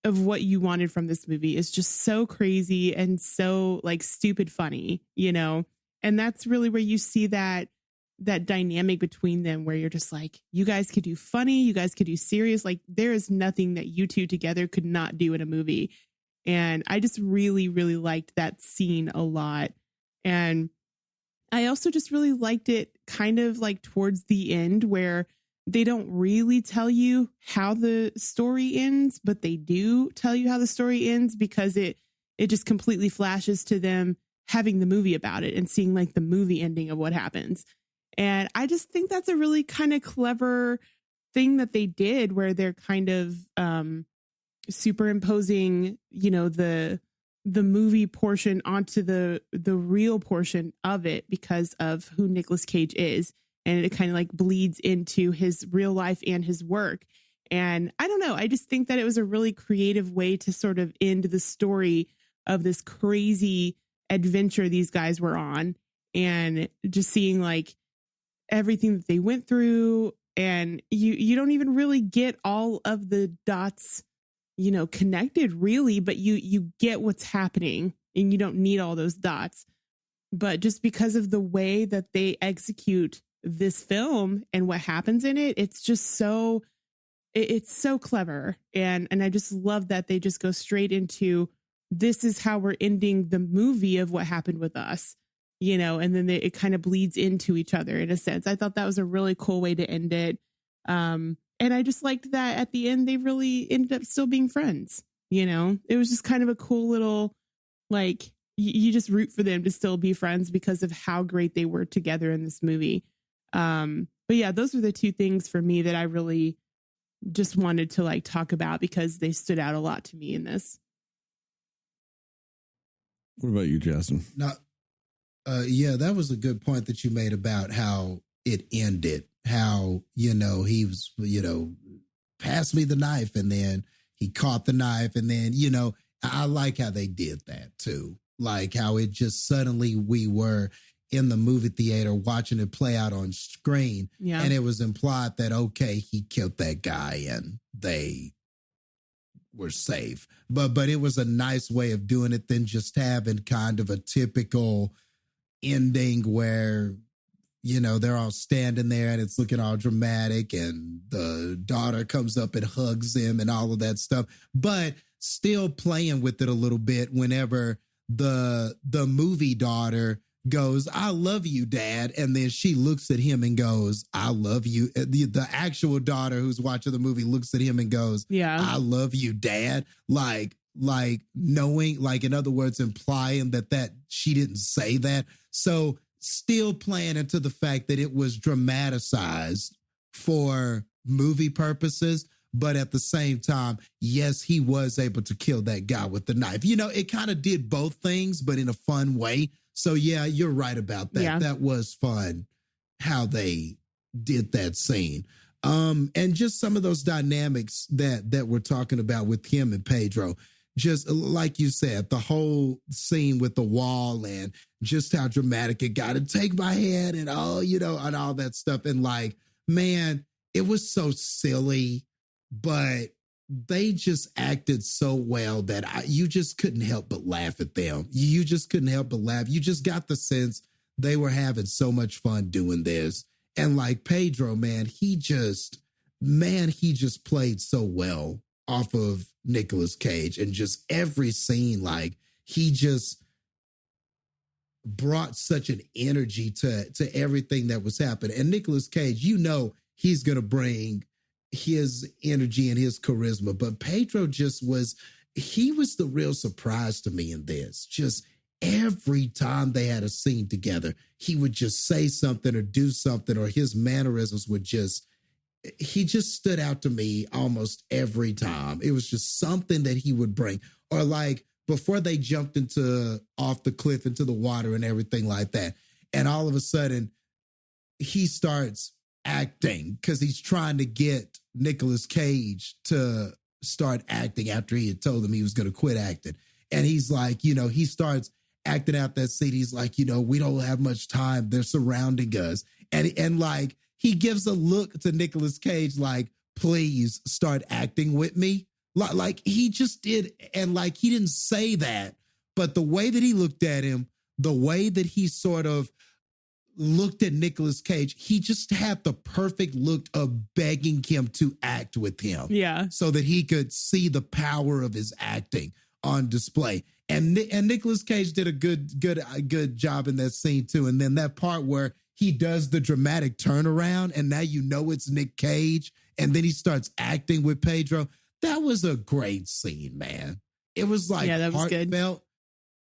what you wanted from this movie. Is just so crazy and so like stupid funny, and that's really where you see that dynamic between them, where you're just like, you guys could do funny, you guys could do serious. Like there is nothing that you two together could not do in a movie. And I just really, really liked that scene a lot. And I also just really liked it kind of like towards the end where they don't really tell you how the story ends, but they do tell you how the story ends because it just completely flashes to them having the movie about it and seeing like the movie ending of what happens. And I just think that's a really kind of clever thing that they did where they're kind of superimposing, you know, the movie portion onto the real portion of it because of who Nicolas Cage is. And it kind of like bleeds into his real life and his work. And I don't know, I just think that it was a really creative way to sort of end the story of this crazy adventure these guys were on, and just seeing like everything that they went through. And you don't even really get all of the dots, you know, connected really, but you get what's happening and you don't need all those dots. But just because of the way that they execute this film and what happens in it, it's just so clever. And I just love that they just go straight into, this is how we're ending the movie of what happened with us, you know, and then it kind of bleeds into each other in a sense. I thought that was a really cool way to end it. And I just liked that at the end, they really ended up still being friends. You know, it was just kind of a cool little, like, you just root for them to still be friends because of how great they were together in this movie. But yeah, those were the two things for me that I really just wanted to like talk about because they stood out a lot to me in this. What about you, Jastin? Yeah, that was a good point that you made about how it ended. How, you know, he was, you know, pass me the knife, and then he caught the knife, and then, you know, I like how they did that too. Like how it just suddenly we were in the movie theater watching it play out on screen. Yeah. And it was implied that, okay, he killed that guy and they were safe. But it was a nice way of doing it than just having kind of a typical ending where, you know, they're all standing there and it's looking all dramatic and the daughter comes up and hugs him and all of that stuff, but still playing with it a little bit whenever the movie daughter goes, I love you, Dad. And then she looks at him and goes, I love you. The actual daughter who's watching the movie looks at him and goes, yeah, I love you, Dad. Like knowing, like, in other words, implying that she didn't say that. So still playing into the fact that it was dramatized for movie purposes. But at the same time, yes, he was able to kill that guy with the knife. You know, it kind of did both things, but in a fun way. So, yeah, you're right about that. Yeah. That was fun how they did that scene. And just some of those dynamics that we're talking about with him and Pedro. Just like you said, the whole scene with the wall and just how dramatic it got, and take my hand and all, you know, and all that stuff. And like, man, it was so silly, but they just acted so well that you just couldn't help but laugh at them. You just couldn't help but laugh. You just got the sense they were having so much fun doing this. And like Pedro, man, he just played so well off of Nicolas Cage, and just every scene, like he just brought such an energy to everything that was happening. And Nicolas Cage, you know, he's going to bring his energy and his charisma, but Pedro he was the real surprise to me in this. Just every time they had a scene together, he would just say something or do something, or his mannerisms would he just stood out to me almost every time. It was just something that he would bring. Or like before they jumped off the cliff into the water and everything like that. And all of a sudden he starts acting because he's trying to get Nicolas Cage to start acting after he had told him he was going to quit acting. And he's like, you know, he starts acting out that scene. He's like, you know, we don't have much time. They're surrounding us. And like, he gives a look to Nicolas Cage like, please start acting with me. Like he just did. And like, he didn't say that, but the way that he looked at him, the way that he sort of looked at Nicolas Cage, he just had the perfect look of begging him to act with him. Yeah. So that he could see the power of his acting on display. And Nicolas Cage did a good job in that scene too. And then that part where he does the dramatic turnaround, and now you know it's Nick Cage, and then he starts acting with Pedro. That was a great scene, man. It was like that was heartfelt good.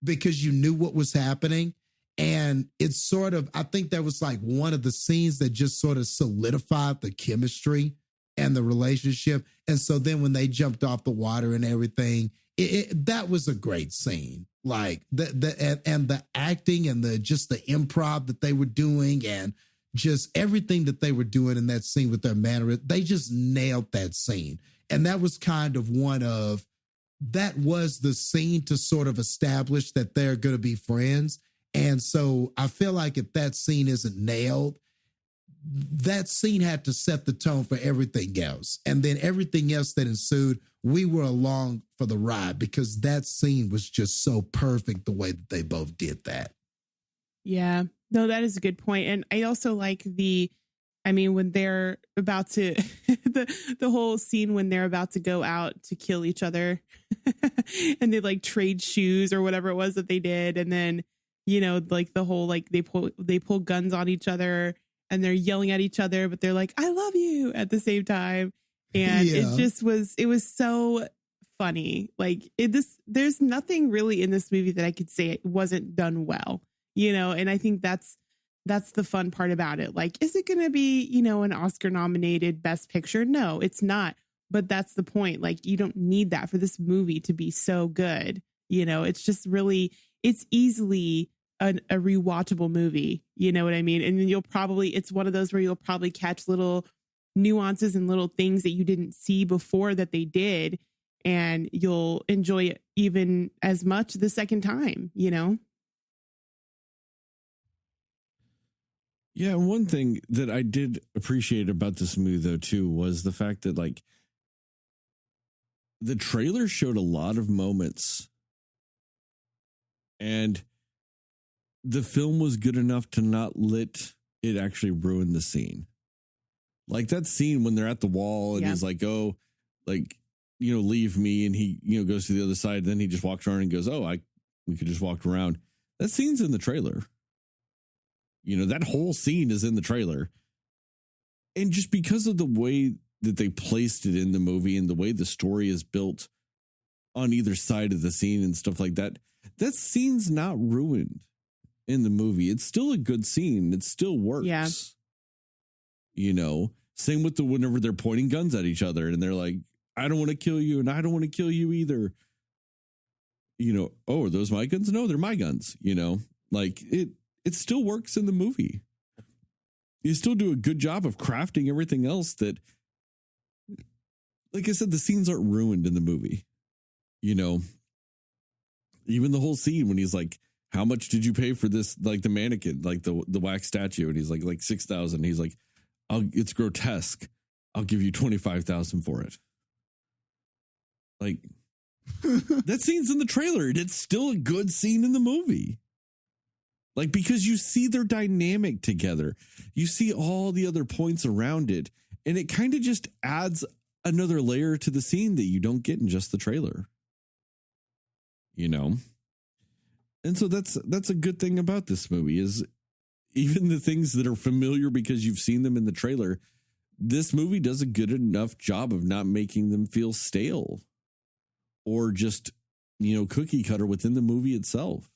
because you knew what was happening. And it's sort of, I think that was like one of the scenes that just sort of solidified the chemistry and the relationship. And so then when they jumped off the water and everything, that was a great scene. Like the acting and the improv that they were doing and just everything that they were doing in that scene with their manner, they just nailed that scene. And that was kind of that was the scene to sort of establish that they're going to be friends. And so I feel like if that scene isn't nailed, that scene had to set the tone for everything else. And then everything else that ensued, we were along for the ride because that scene was just so perfect the way that they both did that. Yeah, no, that is a good point. And I also like when they're about to, the whole scene when they're about to go out to kill each other and they like trade shoes or whatever it was that they did. And then, like the whole, like they pull guns on each other and they're yelling at each other, but they're like, I love you at the same time. And it was so funny. Like there's nothing really in this movie that I could say it wasn't done well, and I think that's the fun part about it. Like, is it going to be, an Oscar nominated Best Picture? No, it's not. But that's the point. Like, you don't need that for this movie to be so good. It's just really, it's easily a rewatchable movie. You know what I mean? And then it's one of those where you'll probably catch little nuances and little things that you didn't see before that they did. And you'll enjoy it even as much the second time, Yeah, one thing that I did appreciate about this movie, though, too, was the fact that, like, the trailer showed a lot of moments, and the film was good enough to not let it actually ruin the scene. Like that scene when they're at the wall and he's like, oh, like, leave me. And he, goes to the other side. Then he just walks around and goes, oh, we could just walk around. That scene's in the trailer. That whole scene is in the trailer. And just because of the way that they placed it in the movie and the way the story is built on either side of the scene and stuff like that, that scene's not ruined in the movie. It's still a good scene. It still works. Yeah. Same with whenever they're pointing guns at each other and they're like, I don't want to kill you and I don't want to kill you either. Oh, are those my guns? No, they're my guns. Like it still works in the movie. You still do a good job of crafting everything else that, like I said, the scenes aren't ruined in the movie. Even the whole scene when he's like, how much did you pay for this? Like the mannequin, like the wax statue. And he's like 6,000. He's like, it's grotesque. I'll give you 25,000 for it. Like that scene's in the trailer and it's still a good scene in the movie. Like, because you see their dynamic together, you see all the other points around it, and it kind of just adds another layer to the scene that you don't get in just the trailer. And so that's a good thing about this movie is even the things that are familiar because you've seen them in the trailer, this movie does a good enough job of not making them feel stale or just, cookie cutter within the movie itself.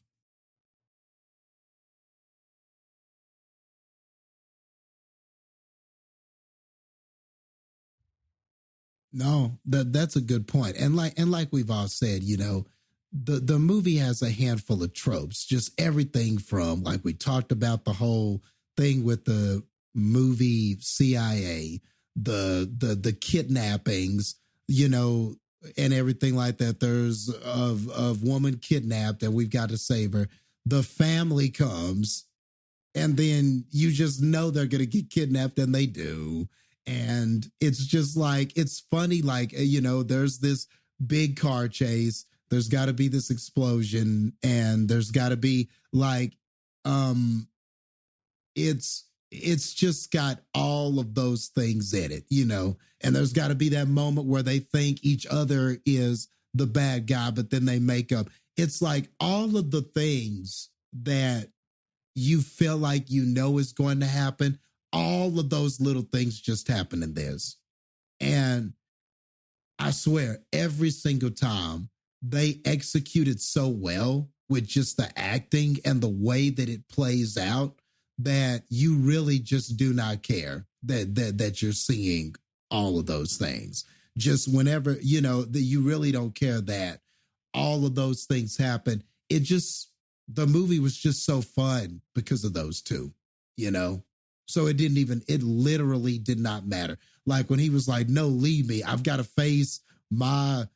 No, that's a good point. And like we've all said, the movie has a handful of tropes, just everything from, like we talked about, the whole thing with the movie CIA, the kidnappings, and everything like that. There's of woman kidnapped and we've got to save her. The family comes and then you just know they're going to get kidnapped and they do. And it's just like, it's funny, like, there's this big car chase. There's got to be this explosion and there's got to be like, it's just got all of those things in it, and there's got to be that moment where they think each other is the bad guy, but then they make up. it's like all of the things that you feel like you know is going to happen, all of those little things just happen in this. And I swear, every single time they executed so well with just the acting and the way that it plays out that you really just do not care that you're seeing all of those things. Just whenever, you know, that you really don't care that all of those things happen. The movie was just so fun because of those two, you know? So it literally did not matter. Like when he was like, no, leave me. I've got to face my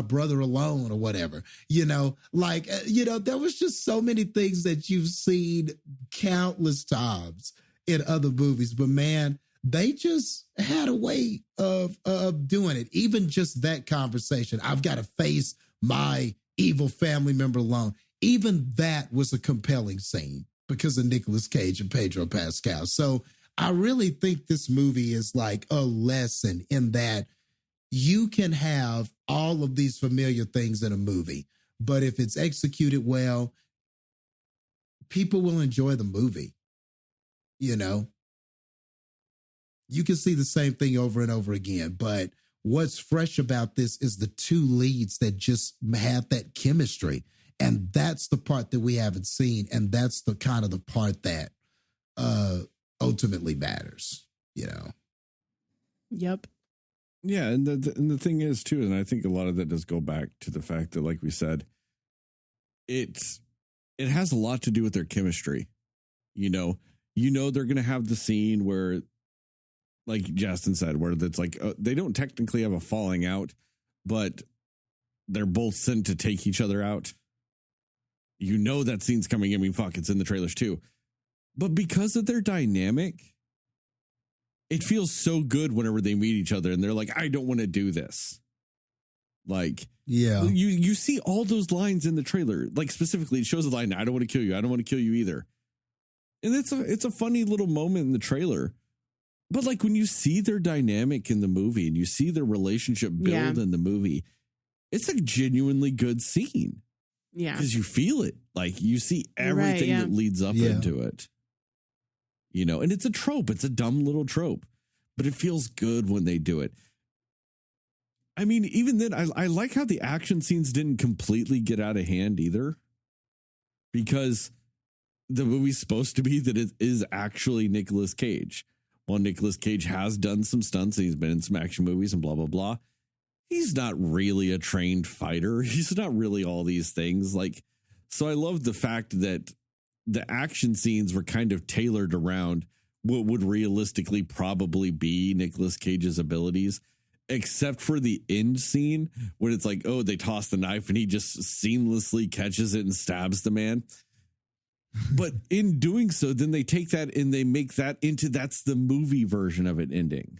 brother alone or whatever, you know, like, you know, there was just so many things that you've seen countless times in other movies, but man, they just had a way of doing it. Even just that conversation, I've got to face my evil family member alone. Even that was a compelling scene because of Nicolas Cage and Pedro Pascal. So I really think this movie is like a lesson in that you can have all of these familiar things in a movie, but if it's executed well, people will enjoy the movie. You know, you can see the same thing over and over again, but what's fresh about this is the two leads that just have that chemistry. And that's the part that we haven't seen. And that's the kind of the part that ultimately matters, you know? Yep. Yeah. And the thing is too, and I think a lot of that does go back to the fact that, like we said, it has a lot to do with their chemistry. You know, they're going to have the scene where, like Jastin said, where it's like they don't technically have a falling out, but they're both sent to take each other out. You know that scene's coming. I mean, fuck, it's in the trailers too. But because of their dynamic, it feels so good whenever they meet each other and they're like, I don't want to do this. Like, yeah, you see all those lines in the trailer. Like specifically, it shows the line, I don't want to kill you. I don't want to kill you either. And it's a funny little moment in the trailer. But like when you see their dynamic in the movie and you see their relationship build in the movie, it's a genuinely good scene. Yeah. Because you feel it. Like you see everything that leads up into it. You know, and it's a trope. It's a dumb little trope. But it feels good when they do it. I mean, even then, I like how the action scenes didn't completely get out of hand either. Because the movie's supposed to be that it is actually Nicolas Cage. While Nicolas Cage has done some stunts and he's been in some action movies and blah, blah, blah, he's not really a trained fighter. He's not really all these things. Like, so I love the fact that the action scenes were kind of tailored around what would realistically probably be Nicolas Cage's abilities, except for the end scene when it's like, oh, they toss the knife and he just seamlessly catches it and stabs the man. But in doing so, then they take that and they make that into that's the movie version of it ending.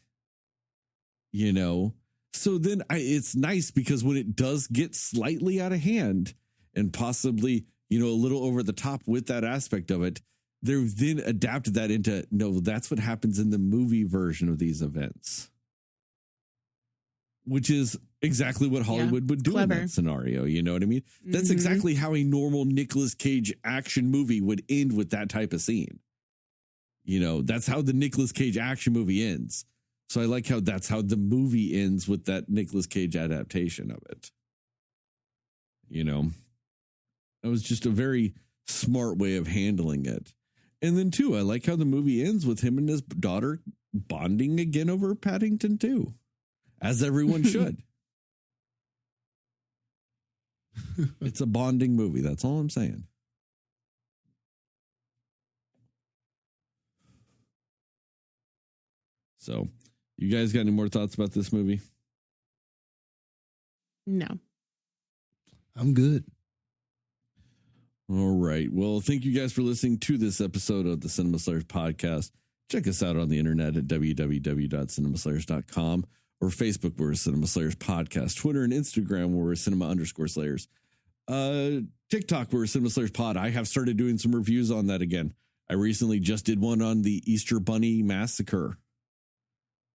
You know? So then it's nice because when it does get slightly out of hand and possibly, you know, a little over the top with that aspect of it, they've then adapted that into, no, that's what happens in the movie version of these events. Which is exactly what Hollywood would do in that scenario. You know what I mean? That's exactly how a normal Nicolas Cage action movie would end with that type of scene. You know, that's how the Nicolas Cage action movie ends. So I like how that's how the movie ends with that Nicolas Cage adaptation of it. You know, it was just a very smart way of handling it. And then too, I like how the movie ends with him and his daughter bonding again over Paddington 2. As everyone should. It's a bonding movie. That's all I'm saying. So, you guys got any more thoughts about this movie? No. I'm good. All right. Well, thank you guys for listening to this episode of the Cinema Slayers podcast. Check us out on the internet at www.cinemaslayers.com. Or Facebook, we're Cinema Slayers Podcast. Twitter and Instagram, we're Cinema_Slayers. TikTok, we're Cinema Slayers Pod. I have started doing some reviews on that again. I recently just did one on the Easter Bunny Massacre.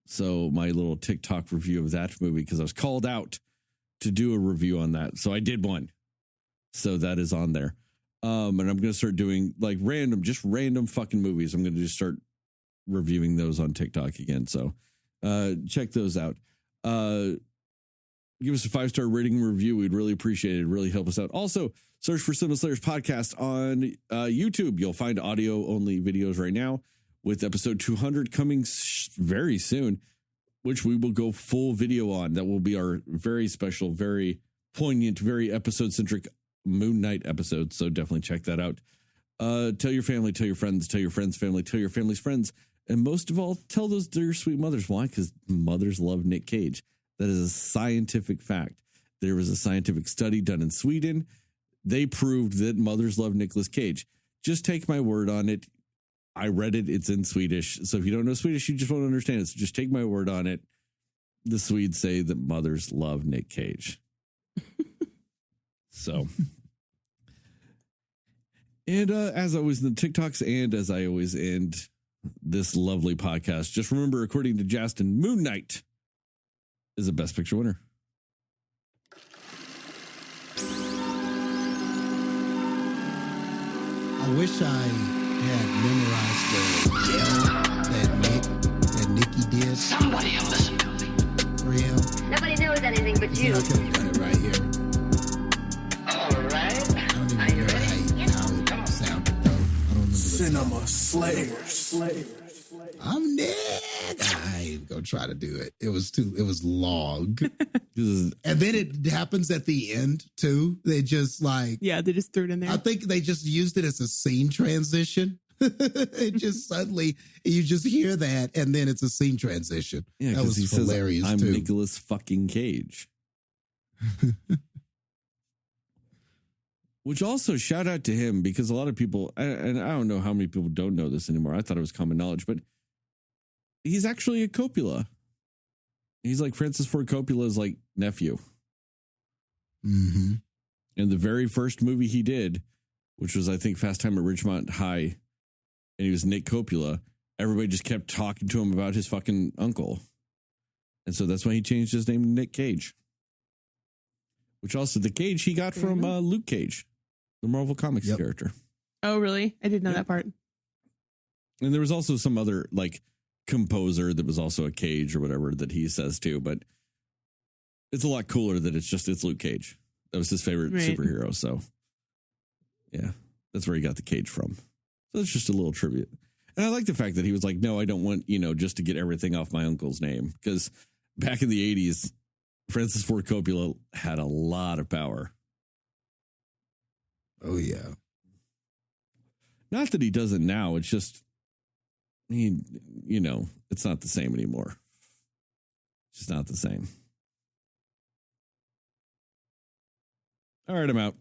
So my little TikTok review of that movie, because I was called out to do a review on that. So I did one. So that is on there. And I'm going to start doing like random fucking movies. I'm going to just start reviewing those on TikTok again. So check those out. Give us a 5-star rating and review. We'd really appreciate it. It'd really help us out. Also, search for Cinema Slayers Podcast on YouTube. You'll find audio-only videos right now with episode 200 coming very soon, which we will go full video on. That will be our very special, very poignant, very episode-centric Moon Knight episode. So definitely check that out. Tell your family, tell your friends, tell your friends' family, tell your family's friends. And most of all, tell those dear sweet mothers. Why? Because mothers love Nick Cage. That is a scientific fact. There was a scientific study done in Sweden. They proved that mothers love Nicolas Cage. Just take my word on it. I read it. It's in Swedish. So if you don't know Swedish, you just won't understand it. So just take my word on it. The Swedes say that mothers love Nick Cage. So, and as always in the TikToks, and as I always end this lovely podcast, just remember, according to Jastin, Moon Knight is a Best Picture winner. I wish I had memorized the yell that Nikki did. Somebody will listen to me. For him. Nobody knows anything but I you. could have done it right here. All right. I don't even Are you remember ready? how it sounded, though. I don't remember the Cinema Slayers. I'm Nick. I ain't gonna try to do it. It was long. And then it happens at the end too. They just like, Yeah, they just threw it in there. I think they just used it as a scene transition. It just suddenly, you just hear that and then it's a scene transition. Yeah, that was he hilarious says, I'm too. Nicolas fucking Cage. Which also shout out to him, because a lot of people, and I don't know how many people don't know this anymore. I thought it was common knowledge, but he's actually a Coppola. He's like Francis Ford Coppola's like nephew. Mm-hmm. And the very first movie he did, which was, I think, Fast Time at Ridgemont High, and he was Nick Coppola, everybody just kept talking to him about his fucking uncle. And so that's why he changed his name to Nick Cage. Which also, the Cage he got from Luke Cage, the Marvel Comics character. Oh, really? I didn't know Yeah. that part. And there was also some other, like, composer that was also a Cage or whatever that he says too, but it's a lot cooler that it's Luke Cage. That was his favorite superhero. So yeah, that's where he got the Cage from. So it's just a little tribute. And I like the fact that he was like, no, I don't want, just to get everything off my uncle's name. Because back in the 80s, Francis Ford Coppola had a lot of power. Oh yeah. Not that he doesn't now. It's just, it's not the same anymore. It's just not the same. All right, I'm out.